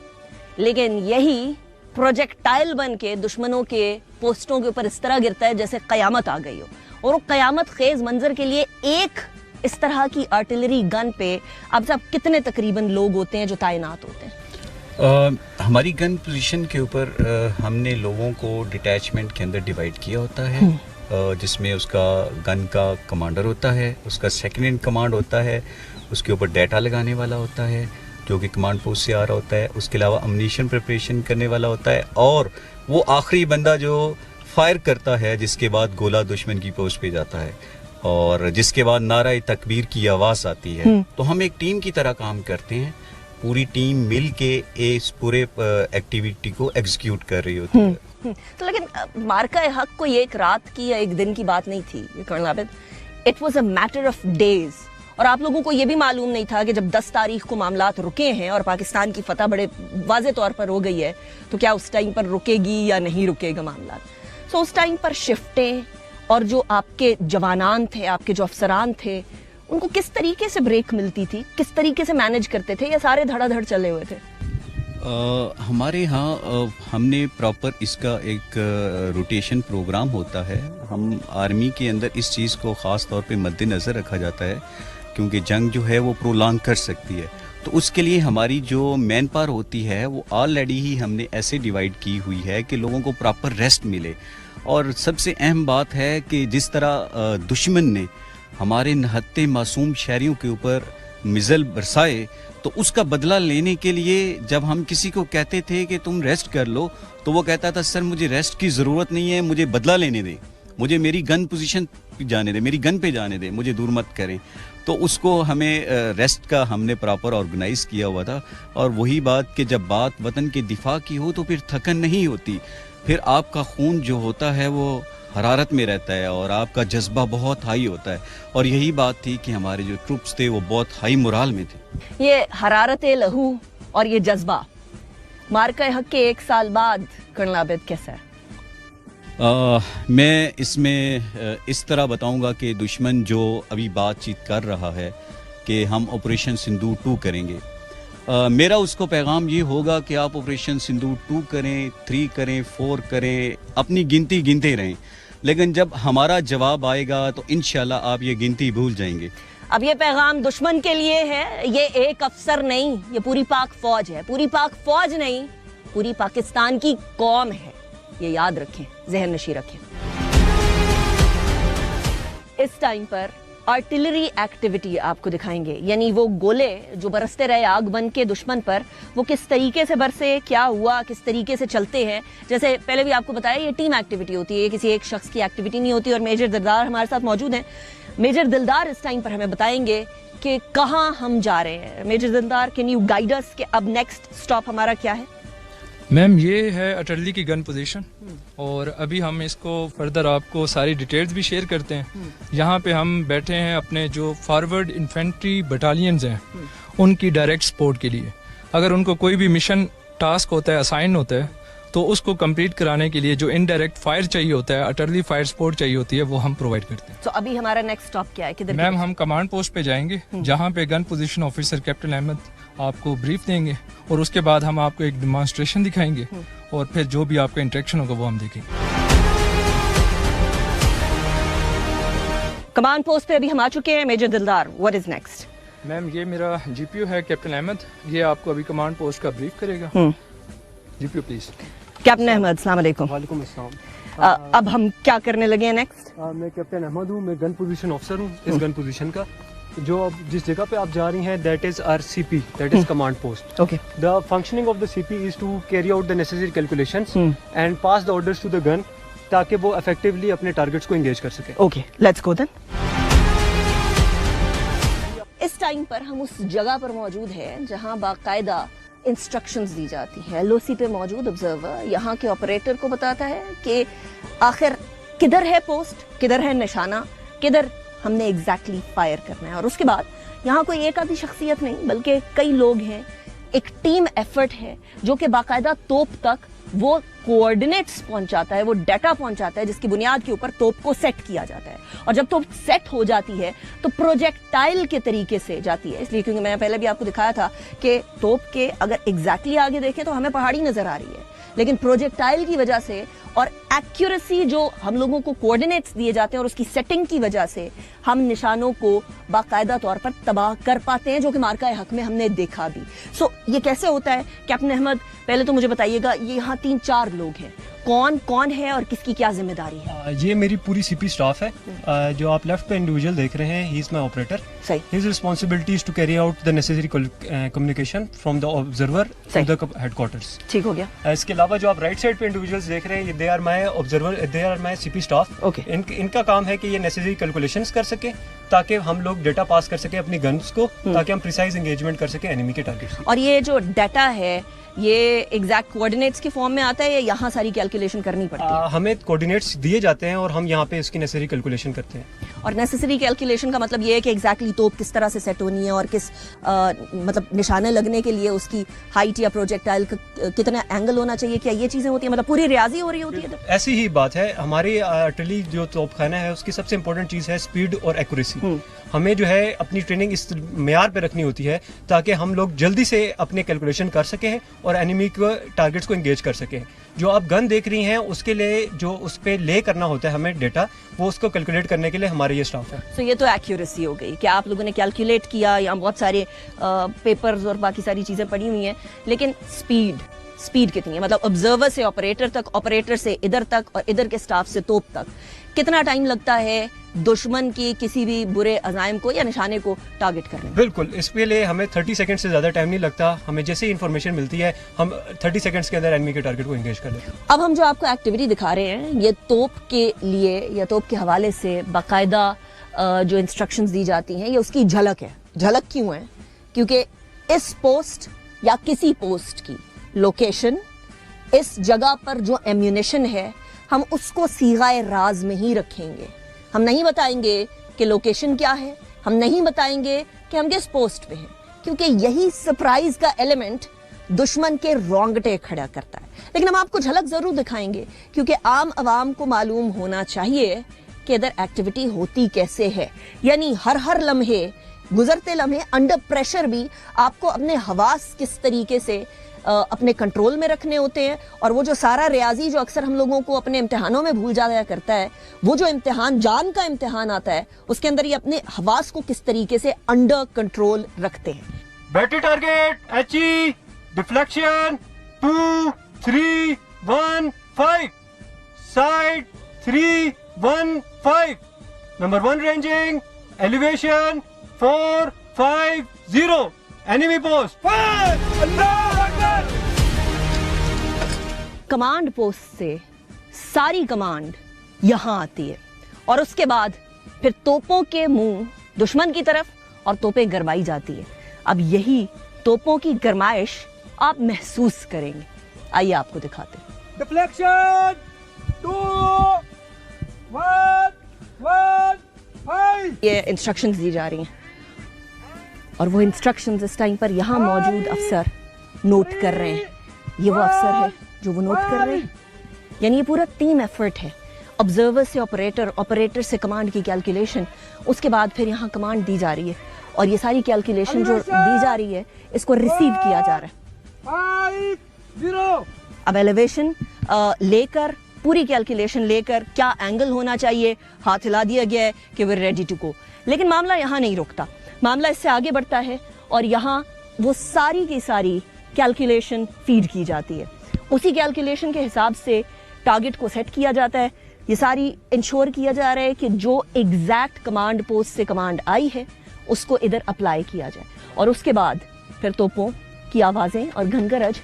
लेकिन यही प्रोजेक्टाइल बन के दुश्मनों के पोस्टों के ऊपर इस तरह गिरता है जैसे कयामत आ गई हो। और वो कयामत खेज मंजर के लिए एक इस तरह की आर्टिलरी गन पे अब सब कितने तकरीबन लोग होते हैं जो तैनात होते हैं? हमारी गन पोजीशन के ऊपर हमने लोगों को डिटैचमेंट के अंदर डिवाइड किया होता है, जिसमें उसका गन का कमांडर होता है, उसका सेकंड इन कमांड होता है, उसके ऊपर डाटा लगाने वाला होता है जो कि कमांड पोस्ट से आ रहा होता है, उसके अलावा अम्यूनिशन प्रिपरेशन करने वाला होता है, और वो आखिरी बंदा जो फायर करता है जिसके बाद गोला दुश्मन की पोस्ट पे जाता है और जिसके बाद नारा तकबीर की आवाज़ आती है। तो हम एक टीम की तरह काम करते हैं, पूरी टीम मिल के इस पूरे एक्टिविटी को एग्जीक्यूट कर रही होती है। तो लेकिन मार्का हक कोई एक रात की या एक दिन की बात नहीं थी, ये colonel Abid, it was a matter of days, और आप लोगों को ये भी मालूम नहीं था कि जब 10 तारीख को मामलात रुके हैं और पाकिस्तान की फतह बड़े वाज़े तौर पर हो गई है, तो क्या उस टाइम पर रुकेगी या नहीं रुकेगा मामलात। सो उस टाइम पर शिफ्टें और जो आपके जवानान थे, आपके जो अफसरान थे, उनको किस तरीके से ब्रेक मिलती थी, किस तरीके से मैनेज करते थे, या सारे धड़ाधड़ चले हुए थे? हमारे यहाँ हमने प्रॉपर इसका एक रोटेशन प्रोग्राम होता है। हम आर्मी के अंदर इस चीज़ को ख़ास तौर पे मद्देनज़र रखा जाता है, क्योंकि जंग जो है वो प्रोलॉन्ग कर सकती है। तो उसके लिए हमारी जो मैन पावर होती है वो ऑलरेडी ही हमने ऐसे डिवाइड की हुई है कि लोगों को प्रॉपर रेस्ट मिले। और सबसे अहम बात है कि जिस तरह दुश्मन ने हमारे निहत्ते मासूम शहरियों के ऊपर मिज़ल बरसाए, तो उसका बदला लेने के लिए जब हम किसी को कहते थे कि तुम रेस्ट कर लो, तो वो कहता था सर मुझे रेस्ट की ज़रूरत नहीं है, मुझे बदला लेने दे, मुझे मेरी गन पोजीशन जाने दे, मेरी गन पे जाने दे, मुझे दूर मत करें। तो उसको हमें रेस्ट का हमने प्रॉपर ऑर्गेनाइज़ किया हुआ था। और वही बात कि जब बात वतन के दिफा की हो तो फिर थकन नहीं होती, फिर आपका खून जो होता है वो हरारत में रहता है और आपका जज्बा बहुत हाई होता है। और यही बात थी कि हमारे जो ट्रूप्स थे वो बहुत हाई मोराल में थे। ये हरारत लहू और ये जज्बा मार्का हक के 1 साल बाद कर्नल आबिद कैसा है? मैं इसमें इस तरह बताऊंगा कि दुश्मन जो अभी बातचीत कर रहा है कि हम ऑपरेशन सिंदूर 2 करेंगे, मेरा उसको पैगाम ये होगा कि आप ऑपरेशन सिंदूर 2 करें, 3 करें, 4 करें, अपनी गिनती गिनते रहें, लेकिन जब हमारा जवाब आएगा तो इंशाल्लाह आप ये गिनती भूल जाएंगे। अब ये पैगाम दुश्मन के लिए है, ये एक अफसर नहीं, ये पूरी पाक फौज है। पूरी पाक फौज नहीं, पूरी पाकिस्तान की कौम है, ये याद रखें, जहन नशी रखें। इस टाइम पर आर्टिलरी एक्टिविटी आपको दिखाएंगे, यानी वो गोले जो बरसते रहे आग बन के दुश्मन पर, वो किस तरीके से बरसे, क्या हुआ, किस तरीके से चलते हैं। जैसे पहले भी आपको बताया, ये टीम एक्टिविटी होती है, ये किसी एक शख्स की एक्टिविटी नहीं होती। और मेजर दिलदार हमारे साथ मौजूद हैं। मेजर दिलदार इस टाइम पर हमें बताएंगे कि कहाँ हम जा रहे हैं। मेजर दिलदार, कैन यू गाइड अस कि अब नेक्स्ट स्टॉप हमारा क्या है? मैम ये है अटरली की गन पोजीशन, और अभी हम इसको फर्दर आपको सारी डिटेल्स भी शेयर करते हैं। यहाँ पे हम बैठे हैं अपने जो फॉरवर्ड इन्फेंट्री बटालियंस हैं उनकी डायरेक्ट सपोर्ट के लिए। अगर उनको कोई भी मिशन टास्क होता है, असाइन होता है, तो उसको कंप्लीट कराने के लिए जो इनडायरेक्ट फायर चाहिए होता है, अटरली फायर सपोर्ट चाहिए होती है, वो हम प्रोवाइड करते हैं। तो अभी हमारा नेक्स्ट स्टॉप क्या है, किधर? मैम हम कमांड पोस्ट पे जाएंगे, जहाँ पे gun position officer captain Ahmed आपको ब्रीफ देंगे, और उसके बाद हम आपको एक डेमोन्स्ट्रेशन दिखाएंगे, और फिर जो भी आपका इंटरेक्शन होगा वो हम देखेंगे। कमांड पोस्ट पे अभी हम आ चुके हैं। मेजर दिलदार, व्हाट इज नेक्स्ट? मैम ये मेरा जीपीओ है कैप्टन अहमद, ये आपको अभी कमांड पोस्ट का ब्रीफ करेगा। GPO please. कैप्टन अहमद, अस्सलाम वालेकुम। वालेकुम अस्सलाम। अब हम क्या करने लगे हैं नेक्स्ट? मैं कैप्टन अहमद हूँ, मैं गन पोजीशन ऑफिसर हूँ इस गन पोजीशन का। जो अब जिस जगह पे आप जा रही हैं, that is our CP, that is command post. Okay. The functioning of the CP is to carry out the necessary calculations and pass the orders to the gun, ताकि वो इफेक्टिवली अपने टारगेट्स को एंगेज कर सके। Okay, let's go then. इस time पर हम उस जगह पर मौजूद हैं जहां बाकायदा इंस्ट्रक्शंस दी जाती हैं। एलओसी पे मौजूद ऑब्जर्वर यहाँ के ऑपरेटर को बताता है कि आखिर किधर है पोस्ट, किधर है निशाना, किधर हमने एग्जैक्टली फायर करना है। और उसके बाद यहाँ कोई एक आधी शख्सियत नहीं, बल्कि कई लोग हैं, एक टीम एफर्ट है जो कि बाकायदा तोप तक वो कोऑर्डिनेट्स पहुंचाता है, वो डाटा पहुंचाता है, जिसकी बुनियाद के ऊपर तोप को सेट किया जाता है। और जब तोप सेट हो जाती है तो प्रोजेक्टाइल के तरीके से जाती है। इसलिए क्योंकि मैंने पहले भी आपको दिखाया था कि तोप के अगर एग्जैक्टली आगे देखें तो हमें पहाड़ी नजर आ रही है, लेकिन प्रोजेक्टाइल की वजह से और एक्यूरेसी जो हम लोगों को कोऑर्डिनेट्स दिए जाते हैं और उसकी सेटिंग की वजह से हम निशानों को बाकायदा तौर पर तबाह कर पाते हैं, जो कि मार्का हक में हमने देखा भी। सो ये कैसे होता है कैप्टन अहमद? पहले तो मुझे बताइएगा, ये यहाँ 3-4 लोग हैं, कौन कौन है और किसकी क्या जिम्मेदारी है? ये मेरी पूरी सीपी स्टाफ है। जो आप लेफ्ट पे इंडिविजुअल देख रहे हैं, ही इज माय ऑपरेटर। सही। His responsibility is to carry out the necessary communication from the observer to the headquarters. ठीक हो गया। इसके अलावा जो आप राइट साइड पे इंडिविजुअल्स देख रहे हैं, they are my observer, they are my CP staff. Okay. इनका काम है कि ये नेसेसरी कैलकुलेशंस कर सके تاکہ ہم لوگ ڈیٹا پاس کر سکیں اپنی گنز کو, تاکہ ہم پریسائز انگیجمنٹ کر سکیں اینیمی کے ٹارگیٹ سے. اور یہ جو ڈیٹا ہے یہ ایگزیکٹ کوآرڈینیٹس کی فارم میں آتا ہے یا یہاں ساری کیلکولیشن کرنی پڑتی ہے؟ ہمیں کوآرڈینیٹس دیے جاتے ہیں اور ہم یہاں پہ اس کی نیسری کیلکولیشن کرتے ہیں. اور نیسیسری کیلکولیشن کا مطلب یہ ہے کہ ایگزیکٹلی توپ کس طرح سے سیٹ ہونی ہے اور کس مطلب نشانے لگنے کے لیے اس کی ہائٹ یا پروجیکٹائل کتنا اینگل ہونا چاہیے, کیا یہ چیزیں ہوتی ہیں؟ مطلب پوری ریاضی ہو رہی ہوتی ہے. ایسی ہی بات ہے. ہماری آرٹلری جو توپ خانہ ہے اس کی سب سے امپورٹنٹ چیز ہے اسپیڈ اور ایکوریسی. ہمیں جو ہے اپنی ٹریننگ اس معیار پہ رکھنی ہوتی ہے تاکہ ہم لوگ جلدی سے اپنے کیلکولیشن کر سکیں اور اینیمی کو ٹارگیٹس کو انگیج کر سکیں. جو آپ گن دیکھ رہی ہیں اس کے لیے جو اس پہ لے کرنا ہوتا ہے ہمیں ڈیٹا, وہ اس کو کیلکولیٹ کرنے کے لیے ہمارے یہ اسٹاف ہے. تو یہ تو ایکیوریسی ہو گئی کہ آپ لوگوں نے کیلکولیٹ کیا, یا بہت سارے پیپرز اور باقی ساری چیزیں پڑھی ہوئی ہیں, لیکن اسپیڈ کتنی ہے؟ مطلب آبزرور سے آپریٹر تک, آپریٹر سے ادھر تک, اور ادھر کے اسٹاف سے توپ تک کتنا ٹائم لگتا ہے دشمن کی کسی بھی برے عزائم کو یا نشانے کو ٹارگٹ کرنے میں؟ بالکل, اس کے لیے ہمیں 30 سیکنڈ سے زیادہ ٹائم نہیں لگتا. ہمیں جیسے ہی انفارمیشن ملتی ہے ہم 30 سیکنڈز کے اندر اینیمی کے ٹارگٹ کو انگیج کر لیتے ہیں. اب ہم جو آپ کو ایکٹیویٹی دکھا رہے ہیں یہ توپ کے لیے یا توپ کے حوالے سے باقاعدہ جو انسٹرکشنز دی جاتی ہیں, یہ اس کی جھلک ہے. جھلک کیوں ہے؟ کیونکہ اس پوسٹ یا کسی پوسٹ کی لوکیشن, اس جگہ پر جو ایمیونیشن ہے, ہم اس کو صیغۂ راز میں ہی رکھیں گے. ہم نہیں بتائیں گے کہ لوکیشن کیا ہے, ہم نہیں بتائیں گے کہ ہم کس پوسٹ پہ ہیں, کیونکہ یہی سرپرائز کا ایلیمنٹ دشمن کے رونگٹے کھڑا کرتا ہے. لیکن ہم آپ کو جھلک ضرور دکھائیں گے کیونکہ عام عوام کو معلوم ہونا چاہیے کہ ادھر ایکٹیویٹی ہوتی کیسے ہے. یعنی ہر لمحے, گزرتے لمحے, انڈر پریشر بھی آپ کو اپنے حواس کس طریقے سے اپنے کنٹرول میں رکھنے ہوتے ہیں. اور وہ جو سارا ریاضی جو اکثر ہم لوگوں کو اپنے امتحانوں میں بھول جایا کرتا ہے, وہ جو امتحان جان کا امتحان آتا ہے, اس کے اندر یہ اپنے حواس کو کس طریقے سے انڈر کنٹرول رکھتے ہیں. Battery target HE deflection 2 3 1 5 side 3 1 5 number 1 ranging elevation 4 5 0 enemy post. Command post سے ساری کمانڈ یہاں آتی ہے اور اس کے بعد پھر توپوں کے منہ دشمن کی طرف اور توپیں گرمائی جاتی ہے. اب یہی توپوں کی گرمائش آپ محسوس کریں گے. آئیے آپ کو دکھاتے ہیں. ڈیفلیکشن 2 1 1 5. یہ انسٹرکشنز دی جا رہی ہیں اور وہ انسٹرکشنز اس ٹائم پر یہاں موجود افسر نوٹ کر رہے ہیں. یہ وہ افسر ہے جو وہ نوٹ کر رہے ہیں. یعنی یہ پورا ٹیم ایفرٹ ہے. آبزرور سے آپریٹر, آپریٹر سے کمانڈ کی کیلکولیشن, اس کے بعد پھر یہاں کمانڈ دی جا رہی ہے اور یہ ساری کیلکولیشن جو دی جا رہی ہے اس کو ریسیو کیا جا رہا ہے. 5 0. اب ایلیویشن لے کر, پوری کیلکولیشن لے کر, کیا اینگل ہونا چاہیے, ہاتھ ہلا دیا گیا ہے کہ we're ready to go. لیکن معاملہ یہاں نہیں رکتا, معاملہ اس سے آگے بڑھتا ہے اور یہاں وہ ساری کی ساری کیلکولیشن فیڈ کی جاتی ہے. اسی کیلکولیشن کے حساب سے ٹارگٹ کو سیٹ کیا جاتا ہے. یہ ساری انشور کیا جا رہا ہے کہ جو ایگزیکٹ کمانڈ پوسٹ سے کمانڈ آئی ہے اس کو ادھر اپلائی کیا جائے اور اس کے بعد پھر توپوں کی آوازیں اور گھن گرج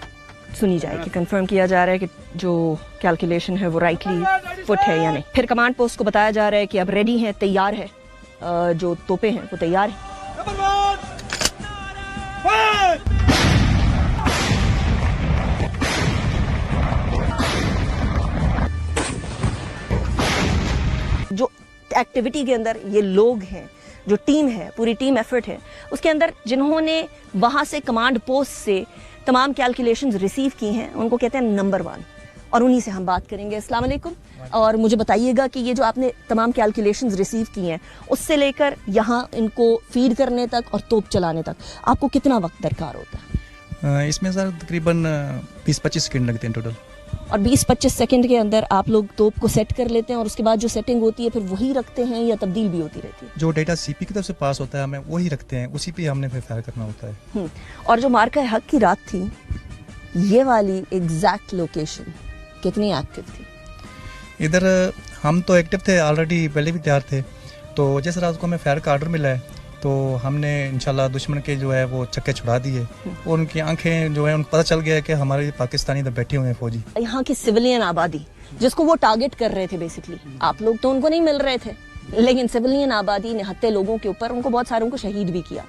سنی جائے کہ کنفرم کیا جا رہا ہے کہ جو کیلکولیشن ہے وہ رائٹلی فٹ ہے یا نہیں. پھر کمانڈ پوسٹ کو بتایا جا رہا ہے کہ اب ریڈی ہیں, تیار ہے, جو توپیں ہیں وہ تیار ہیں. جو ایکٹیویٹی کے اندر یہ لوگ ہیں, جو ٹیم ہے, پوری ٹیم ایفرٹ ہے, اس کے اندر جنہوں نے وہاں سے کمانڈ پوسٹ سے تمام کیلکولیشنز ریسیو کی ہیں ان کو کہتے ہیں نمبر 1 اور انہی سے ہم بات کریں گے. السلام علیکم. اور مجھے بتائیے گا کہ یہ جو آپ نے تمام کیلکولیشنز ریسیو کی ہیں اس سے لے کر یہاں ان کو فیڈ کرنے تک اور توپ چلانے تک آپ کو کتنا وقت درکار ہوتا ہے؟ اس میں سر تقریباً 20-25 سیکنڈ لگتے ہیں ٹوٹل. اور 20-25 سیکنڈ کے اندر آپ لوگ توپ کو سیٹ کر لیتے ہیں اور اس کے بعد جو سیٹنگ ہوتی ہے پھر وہی رکھتے ہیں یا تبدیل بھی ہوتی رہتی ہے؟ جو ڈیٹا سی پی کی طرف سے پاس ہوتا ہے ہمیں وہی رکھتے ہیں, اسی پہ ہم نے پھر فائر کرنا ہوتا ہے. اور جو مارکہ حق کی رات تھی, یہ والی ایگزیکٹ لوکیشن کتنی ایکٹیو تھی؟ ادھر ہم تو ایکٹیو تھے آلریڈی, پہلے بھی تیار تھے. تو جس رات کو ہمیں فائر کا آرڈر ملا ہے تو ہم نے انشاءاللہ دشمن کے جو ہے وہ چکے چھڑا دیے اور ان کی آنکھیں جو ہے ان کو پتہ چل گیا کہ ہمارے پاکستانی ادھر بیٹھے ہوئے ہیں فوجی. یہاں کی سویلین آبادی جس کو وہ ٹارگٹ کر رہے تھے بیسکلی, آپ لوگ تو ان کو نہیں مل رہے تھے, लेकिन सिविलियन आबादी ने हत्या लोगों के ऊपर उनको बहुत सारों को शहीद भी किया.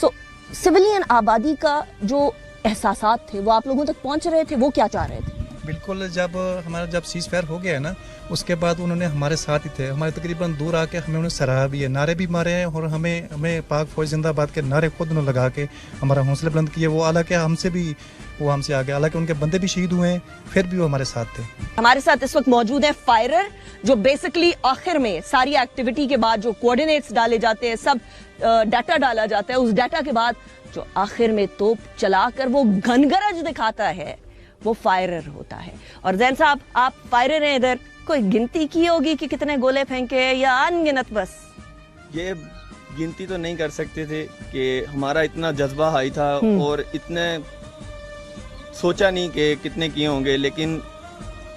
सो सिविलियन आबादी का जो एहसासात थे वो आप लोगों तक पहुंच रहे थे, वो क्या चाह रहे थे? बिल्कुल, जब सीज फायर हो गया है ना, उसके बाद उन्होंने हमारे साथ ही थे, हमारे तकरीबन दूर आके हमें उन्होंने सराहा भी है, नारे भी मारे हैं और हमें पाक फौज जिंदाबाद के नारे खुद उन्होंने लगा के हमारा हौसले बुलंद किए. वो हालांकि हमसे आगे, हालांकि उनके बंदे भी शहीद हुए हैं, फिर भी वो हमारे साथ थे. हमारे साथ इस वक्त मौजूद है फायरर, जो बेसिकली आखिर में सारी एक्टिविटी के बाद जो कोऑर्डिनेट्स डाले जाते हैं, सब डाटा डाला जाता है, उस डाटा के बाद जो आखिर में तोप चलाकर वो घनगरज दिखाता है, वो फायरर होता है. और जैन साहब, आप फायरर हैं इधर, कोई गिनती की होगी कि कितने गोले फेंके या अनगिनत? बस ये गिनती तो नहीं कर सकते थे कि हमारा इतना जज्बा हाई था और इतने सोचा नहीं कि कितने किए होंगे, लेकिन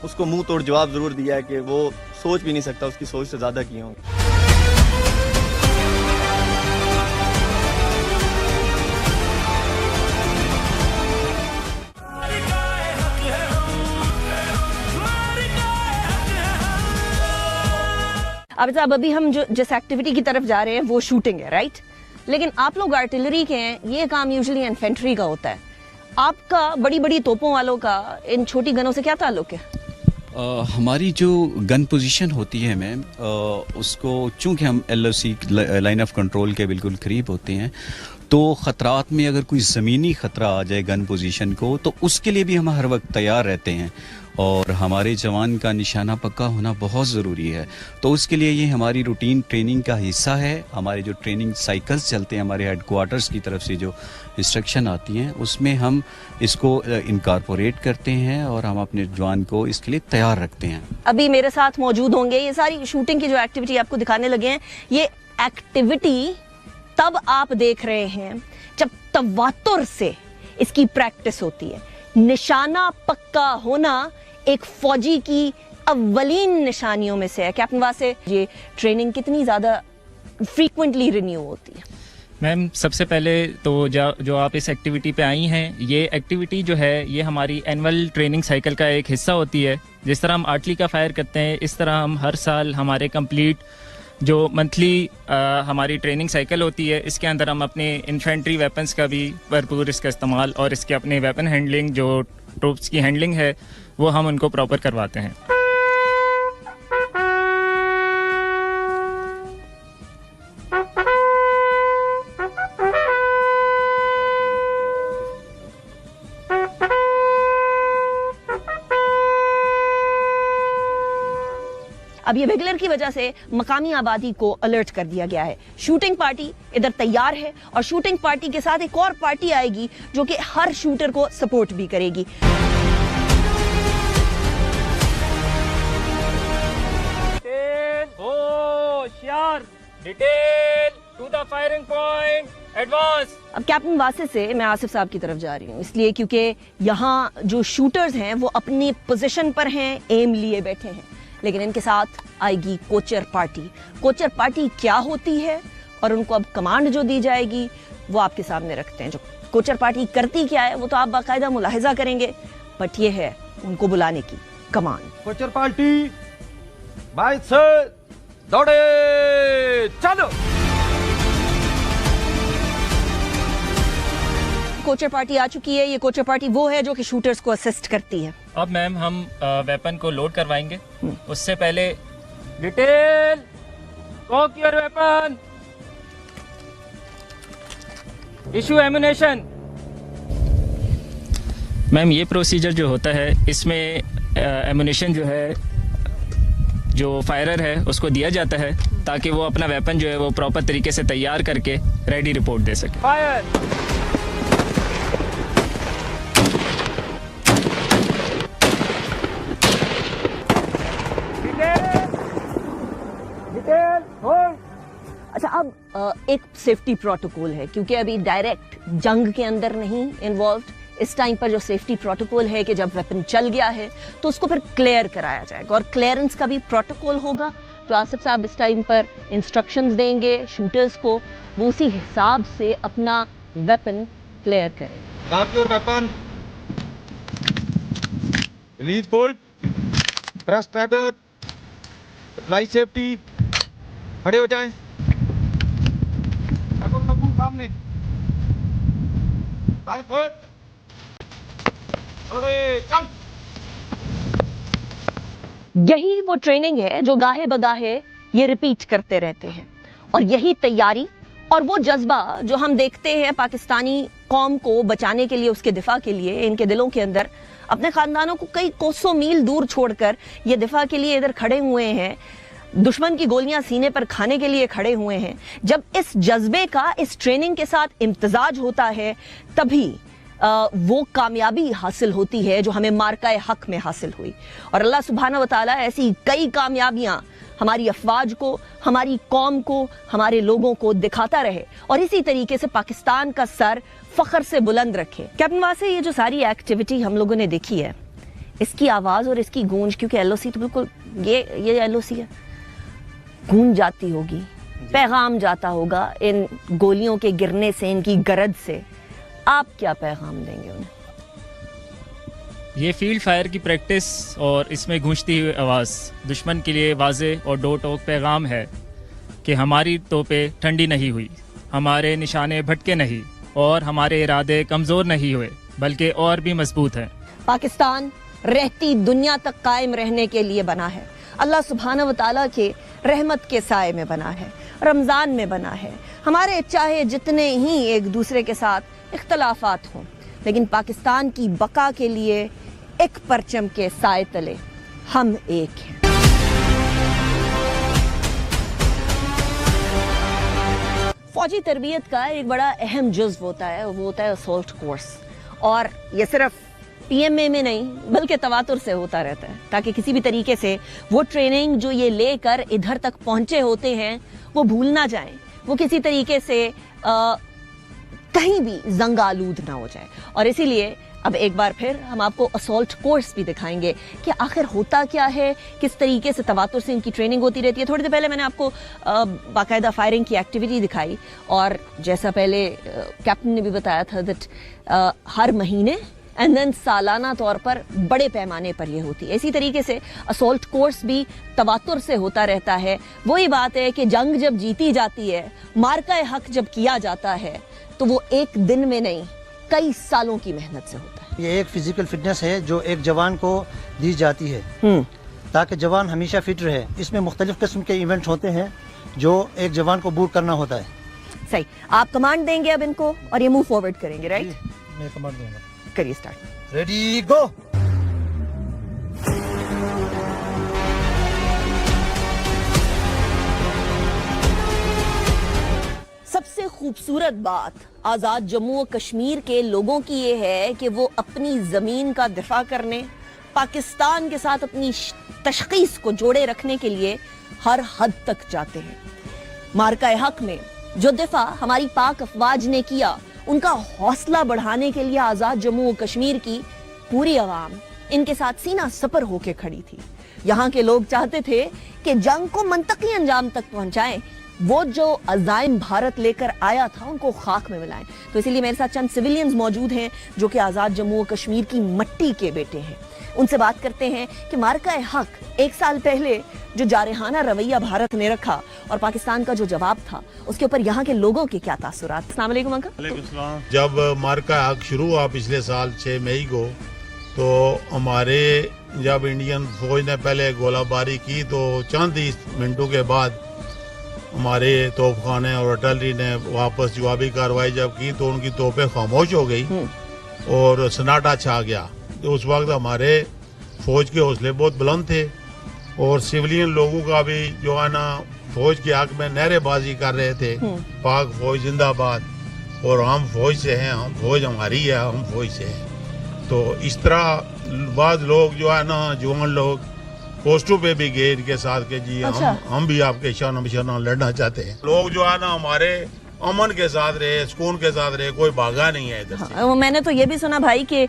उसको मुंह तोड़ जवाब जरूर दिया है कि वो सोच भी नहीं सकता, उसकी सोच से ज्यादा किए होंगे. अब साहब, अभी हम जो जिस एक्टिविटी की तरफ जा रहे हैं वो शूटिंग है, राइट? लेकिन आप लोग आर्टिलरी के हैं, ये काम यूजुअली इन्फेंट्री का होता है. आपका बड़ी बड़ी तोपों वालों का इन छोटी गनों से क्या ताल्लुक है? हमारी जो गन पोजीशन होती है मैम, उसको चूंकि हम LOC लाइन ऑफ कंट्रोल के बिल्कुल करीब होते हैं, तो ख़तरात में अगर कोई ज़मीनी ख़तरा आ जाए गन पोजीशन को, तो उसके लिए भी हम हर वक्त तैयार रहते हैं. और हमारे जवान का निशाना पक्का होना बहुत ज़रूरी है. तो उसके लिए ये हमारी रूटीन ट्रेनिंग का हिस्सा है. हमारे जो ट्रेनिंग साइकिल्स चलते हैं हमारे हेडक्वार्टर्स की तरफ से, जो इंस्ट्रक्शन आती हैं, उसमें हम इसको इनकॉर्पोरेट करते हैं और हम अपने जवान को इसके लिए तैयार रखते हैं. अभी मेरे साथ मौजूद होंगे, ये सारी शूटिंग की जो एक्टिविटी आपको दिखाने लगे हैं, ये एक्टिविटी तब आप देख रहे हैं जब तवातुर से इसकी प्रैक्टिस होती है. निशाना पक्का होना एक फौजी की अव्वलीन निशानियों में से है. कैप्टन वासे, ये ट्रेनिंग कितनी ज़्यादा फ्रीक्वेंटली रिन्यू होती है? मैम, सबसे पहले तो जो आप इस एक्टिविटी पे आई हैं, ये एक्टिविटी जो है ये हमारी एनुअल ट्रेनिंग साइकिल का एक हिस्सा होती है. जिस तरह हम आर्टिलरी का फायर करते हैं, इस तरह हम हर साल हमारे कंप्लीट जो मंथली हमारी ट्रेनिंग साइकिल होती है, इसके अंदर हम अपने इन्फेंट्री वेपन्स का भी भरपूर इसका इस्तेमाल और इसके अपने वेपन हैंडलिंग, जो ट्रूप्स की हैंडलिंग है, वो हम उनको प्रॉपर करवाते हैं. अब ये विगलर की वजह से मकामी आबादी को अलर्ट कर दिया गया है. शूटिंग पार्टी इधर तैयार है और शूटिंग पार्टी के साथ एक और पार्टी आएगी जो कि हर शूटर को सपोर्ट भी करेगी. Detail to the firing point, advance. अब कैप्टन वासे से मैं आसिफ साहब की तरफ जा रही हूँ, इसलिए क्योंकि यहाँ जो शूटर्स हैं वो अपनी पोजीशन पर हैं, एम लिए बैठे हैं. लेकिन इनके साथ आएगी कोचर पार्टी. कोचर पार्टी क्या होती है और उनको अब कमांड जो दी जाएगी वो आपके सामने रखते हैं. जो कोचर पार्टी करती क्या है वो तो आप बाकायदा मुलाहिजा करेंगे, बट ये है उनको बुलाने की कमांड. कोचर पार्टी बाइक से दौड़े, चलो. कोचर पार्टी आ चुकी है. ये कोचर पार्टी वो है जो कि शूटर्स को असिस्ट करती है. अब मैम हम वेपन को लोड करवाएंगे. उससे पहले detail, cock your weapon, issue ammunition. Ma'am, ये प्रोसीजर जो होता है, इसमें एमुनेशन जो है, जो फायरर है उसको दिया जाता है ताकि वो अपना वेपन जो है वो प्रॉपर तरीके से तैयार करके रेडी रिपोर्ट दे सके. फायर. अच्छा, अब एक सेफ्टी प्रोटोकॉल है, क्योंकि अभी डायरेक्ट जंग के अंदर नहीं इन्वॉल्व्ड. इस टाइम पर जो सेफ्टी प्रोटोकॉल है कि जब वेपन चल गया है तो उसको फिर क्लियर कराया जाएगा और क्लियरेंस का भी प्रोटोकॉल होगा. तो आसिफ साहब इस टाइम पर इंस्ट्रक्शंस देंगे शूटर्स को, वो उसी हिसाब से अपना वेपन क्लियर करें. Drop your weapon, release bolt, press pader, apply safety, खड़े हो जाएं। सामने यही वो ट्रेनिंग है जो गाहे बगाहे ये रिपीट करते रहते हैं, और यही तैयारी और वो जज्बा जो हम देखते हैं पाकिस्तानी कौम को बचाने के लिए, उसके दिफा के लिए, इनके दिलों के अंदर अपने खानदानों को कई कोसों मील दूर छोड़कर ये दिफा के लिए इधर खड़े हुए हैं, दुश्मन की गोलियां सीने पर खाने के लिए खड़े हुए हैं। जब इस जज्बे का इस ट्रेनिंग के साथ इम्तजाज होता है तभी वो कामयाबी हासिल होती है जो हमें मार्काए हक में हासिल हुई। और अल्लाह सुब्हाना व तआला ऐसी कई कामयाबियां हमारी अफवाज को, हमारी कौम को, हमारे लोगों को दिखाता रहे और इसी तरीके से पाकिस्तान का सर फख्र से बुलंद रखे। कैप्टन वासे, ये जो सारी एक्टिविटी हम लोगों ने देखी है, इसकी आवाज़ और इसकी गूंज, क्योंकि एलओसी तो बिल्कुल ये एलओसी है, गूंज जाती होगी, पैगाम जाता होगा इन गोलियों के गिरने से, इनकी गरज से। आप क्या पैगाम देंगे उन्हें? ये फील्ड फायर की प्रैक्टिस और इसमें गूंजती हुई आवाज़ दुश्मन के लिए वाज़े और दो टोक पैगाम है कि हमारी तोपें ठंडी नहीं हुई, हमारे निशाने भटके नहीं और हमारे इरादे कमज़ोर नहीं हुए बल्कि और भी मजबूत हैं। पाकिस्तान रहती दुनिया तक कायम रहने के लिए बना है, अल्लाह सुब्हाना व तआला के रहमत के साए में बना है, रमज़ान में बना है। हमारे चाहे जितने ही एक दूसरे के साथ इख्तलाफात हों, लेकिन पाकिस्तान की बका के लिए एक परचम के साए तले हम एक हैं। फौजी तरबियत का एक बड़ा अहम जुज़्व होता है, वो होता है असॉल्ट कोर्स, और ये सिर्फ पीएमए में नहीं बल्कि तवातुर से होता रहता है, ताकि किसी भी तरीके से वो ट्रेनिंग जो ये लेकर इधर तक पहुंचे होते हैं वो भूल ना जाएं, वो किसी तरीके से कहीं भी जंग आलूद ना हो जाए। और इसीलिए अब एक बार फिर हम आपको असॉल्ट कोर्स भी दिखाएंगे कि आखिर होता क्या है, किस तरीके से तवातुर से इनकी ट्रेनिंग होती रहती है। थोड़ी देर पहले मैंने आपको बाकायदा फायरिंग की एक्टिविटी दिखाई, और जैसा पहले कैप्टन ने भी बताया था दैट हर महीने एंड देन सालाना तौर पर बड़े पैमाने पर ये होती है। इसी तरीके से असॉल्ट कोर्स भी तवातुर से होता रहता है। वही बात है कि जंग जब जीती जाती है, मार्का हक जब किया जाता है, तो वो एक दिन में नहीं कई सालों की मेहनत से होता है। ये एक फिजिकल फिटनेस है जो एक जवान को दी जाती है ताकि जवान हमेशा फिट रहे। इसमें मुख्तलिफ किस्म के इवेंट होते हैं जो एक जवान को बूट करना होता है। सही, आप कमांड देंगे अब इनको और ये मूव फॉरवर्ड करेंगे, राइट? मैं कमांड दूंगा। करिए स्टार्ट। रेडी गो। सबसे खूबसूरत बात आज़ाद जम्मू और कश्मीर के लोगों की ये है कि वो अपनी ज़मीन का दिफा करने, पाकिस्तान के साथ अपनी तशख़ीस को जोड़े रखने के लिए हर हद तक जाते हैं। मार्का हक में जो दिफा हमारी पाक अफवाज ने किया, उनका हौसला बढ़ाने के लिए आज़ाद जम्मू और कश्मीर की पूरी आवाम इनके साथ सीना सपर होके खड़ी थी। यहाँ के लोग चाहते थे कि जंग को मंतकी अंजाम तक पहुंचाएं, वो जो अज़ाइम भारत लेकर आया था उनको खाक में मिलाएं। तो इसीलिए मेरे साथ चंद सिविलियंस मौजूद हैं जो कि आज़ाद जम्मू और कश्मीर की मट्टी के बेटे हैं। उनसे बात करते हैं कि मार्का हक एक साल पहले जो जारहाना रवैया भारत ने रखा और पाकिस्तान का जो जवाब था, उसके ऊपर यहाँ के लोगों के क्या तासुरात। अस्सलाम वालेकुम अंकल। जब मार्का हक शुरू हुआ पिछले साल 6 मई को, तो हमारे जब इंडियन फौज ने पहले गोलाबारी की तो चंद ही मिनटों के बाद हमारे तोपखाने और आर्टिलरी ने वापस जवाबी कार्रवाई जब की तो उनकी तोपें खामोश हो गई और सन्नाटा छा गया। तो उस वक्त हमारे फौज के हौसले बहुत बुलंद थे और सिविलियन लोगों का भी जो है ना फौज के हक में नारेबाजी कर रहे थे, पाक फौज जिंदाबाद, और हम फौज से हैं, हम फौज हमारी है, हम फौज से हैं। तो इस तरह बाद लोग जो है ना जवान लोग पोस्टों पे भी गए इनके साथ के जी अच्छा। हम भी आपके शान निशाना लड़ना चाहते हैं। लोग जो है ना हमारे अमन के साथ रहे, सुकून के साथ रहे, कोई भागा नहीं है इधर से। हाँ, मैंने तो ये भी सुना भाई कि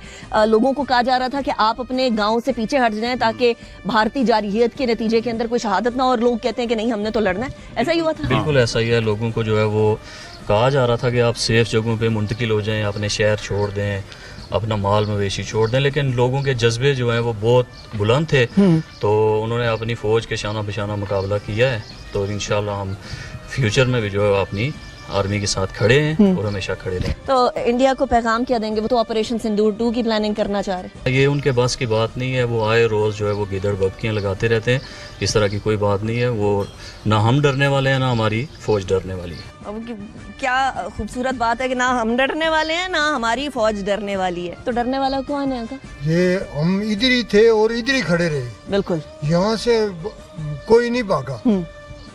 लोगों को कहा जा रहा था कि आप अपने गांव से पीछे हट जाएं ताकि भारतीय जारहियत के नतीजे के अंदर कोई शहादत ना हो, और लोग कहते हैं कि नहीं हमने तो लड़ना है। ऐसा ही हुआ था? बिल्कुल ऐसा ही है। लोगों को जो है वो कहा जा रहा था कि आप सेफ जगहों पे मुंतकिल हो जाएं, अपने शहर छोड़ दें, اپنا مال مویشی چھوڑ دیں، لیکن لوگوں کے جذبے جو ہیں وہ بہت بلند تھے، تو انہوں نے اپنی فوج کے شانہ بشانہ مقابلہ کیا ہے. تو انشاءاللہ ہم فیوچر میں بھی جو ہے اپنی آرمی کے ساتھ کھڑے ہیں اور ہمیشہ کھڑے رہیں. تو انڈیا کو پیغام کیا دیں گے؟ وہ تو آپریشن سندور 2 کی پلاننگ کرنا چاہ رہے ہیں. یہ ان کے بس کی بات نہیں ہے، وہ آئے روز جو ہے وہ گیدڑ ببکیاں لگاتے رہتے ہیں. اس طرح کی کوئی بات نہیں ہے. وہ نہ ہم ڈرنے والے ہیں نہ ہماری فوج ڈرنے والی ہے. کیا خوبصورت بات ہے کہ نہ ہم ڈرنے والے ہیں نہ ہماری فوج ڈرنے والی ہے. تو ڈرنے والا کون ہے؟ یہ ہم ادھر ہی تھے اور ادھر ہی کھڑے رہے. بالکل یہاں سے کوئی نہیں بھاگا.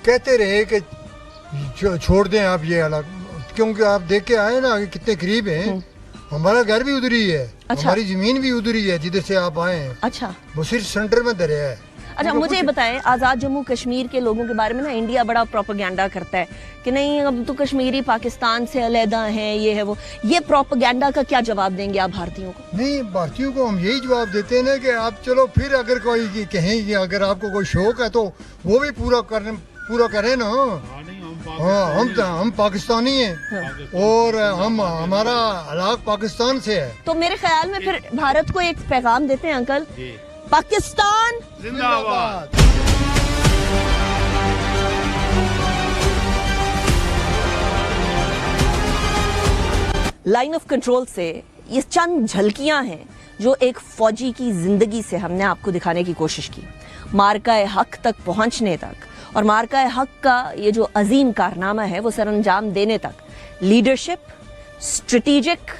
کہتے رہے کہ چھوڑ دیں آپ یہ علاقہ، کیونکہ آپ دیکھ کے آئے نا کتنے قریب ہیں. ہمارا گھر بھی ادھر ہی ہے، ہماری زمین بھی ادھر ہی ہے جدھر سے آپ آئے ہیں. اچھا، وہ صرف سینٹر میں دریا ہے. اچھا مجھے یہ بتائیں، آزاد جموں کشمیر کے لوگوں کے بارے میں نا انڈیا بڑا پروپیگنڈا کرتا ہے کہ نہیں اب تو کشمیری پاکستان سے علیحدہ ہیں، یہ ہے وہ. یہ پروپیگنڈا کا کیا جواب دیں گے آپ بھارتیوں کو؟ نہیں، بھارتیوں کو ہم یہی جواب دیتے ہیں نا کہ آپ چلو پھر اگر کوئی کہیں کہ اگر آپ کو کوئی شوق ہے تو وہ بھی پورا کریں نا. ہاں ہم پاکستانی ہیں اور ہمارا علاقہ پاکستان سے ہے. تو میرے خیال میں پھر بھارت کو ایک پیغام دیتے ہیں انکل، پاکستان زندہ باد. لائن آف کنٹرول سے یہ چند جھلکیاں ہیں جو ایک فوجی کی زندگی سے ہم نے آپ کو دکھانے کی کوشش کی. مارکہ حق تک پہنچنے تک اور مارکہ حق کا یہ جو عظیم کارنامہ ہے وہ سر انجام دینے تک لیڈرشپ، اسٹریٹجک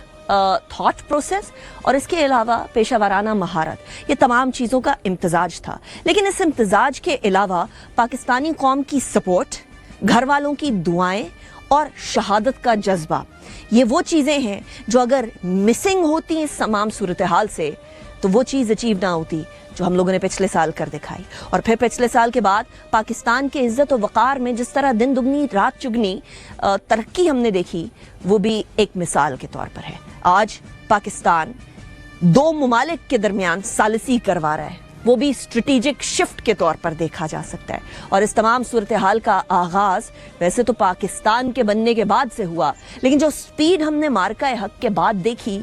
تھاٹ پروسیس اور اس کے علاوہ پیشہ ورانہ مہارت، یہ تمام چیزوں کا امتزاج تھا. لیکن اس امتزاج کے علاوہ پاکستانی قوم کی سپورٹ، گھر والوں کی دعائیں اور شہادت کا جذبہ، یہ وہ چیزیں ہیں جو اگر مسنگ ہوتی اس تمام صورتحال سے تو وہ چیز اچیو نہ ہوتی جو ہم لوگوں نے پچھلے سال کر دکھائی. اور پھر پچھلے سال کے بعد پاکستان کے عزت و وقار میں جس طرح دن دگنی رات چگنی ترقی ہم نے دیکھی، وہ بھی ایک مثال کے طور پر ہے. آج پاکستان 2 ممالک کے درمیان ثالثی کروا رہا ہے، وہ بھی اسٹریٹجک شفٹ کے طور پر دیکھا جا سکتا ہے. اور اس تمام صورتحال کا آغاز ویسے تو پاکستان کے بننے کے بعد سے ہوا، لیکن جو سپیڈ ہم نے مارکہ حق کے بعد دیکھی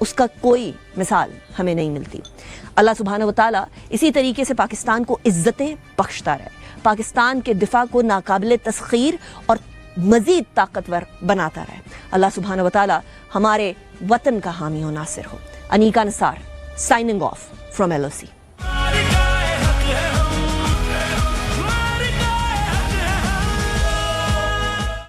اس کا کوئی مثال ہمیں نہیں ملتی. اللہ سبحانہ و تعالیٰ اسی طریقے سے پاکستان کو عزتیں بخشتا رہے، پاکستان کے دفاع کو ناقابل تسخیر اور مزید طاقتور بناتا رہے. اللہ سبحانہ و تعالیٰ ہمارے وطن کا حامی و ناصر ہو. انیکا نثار، سائننگ آف فرام LOC.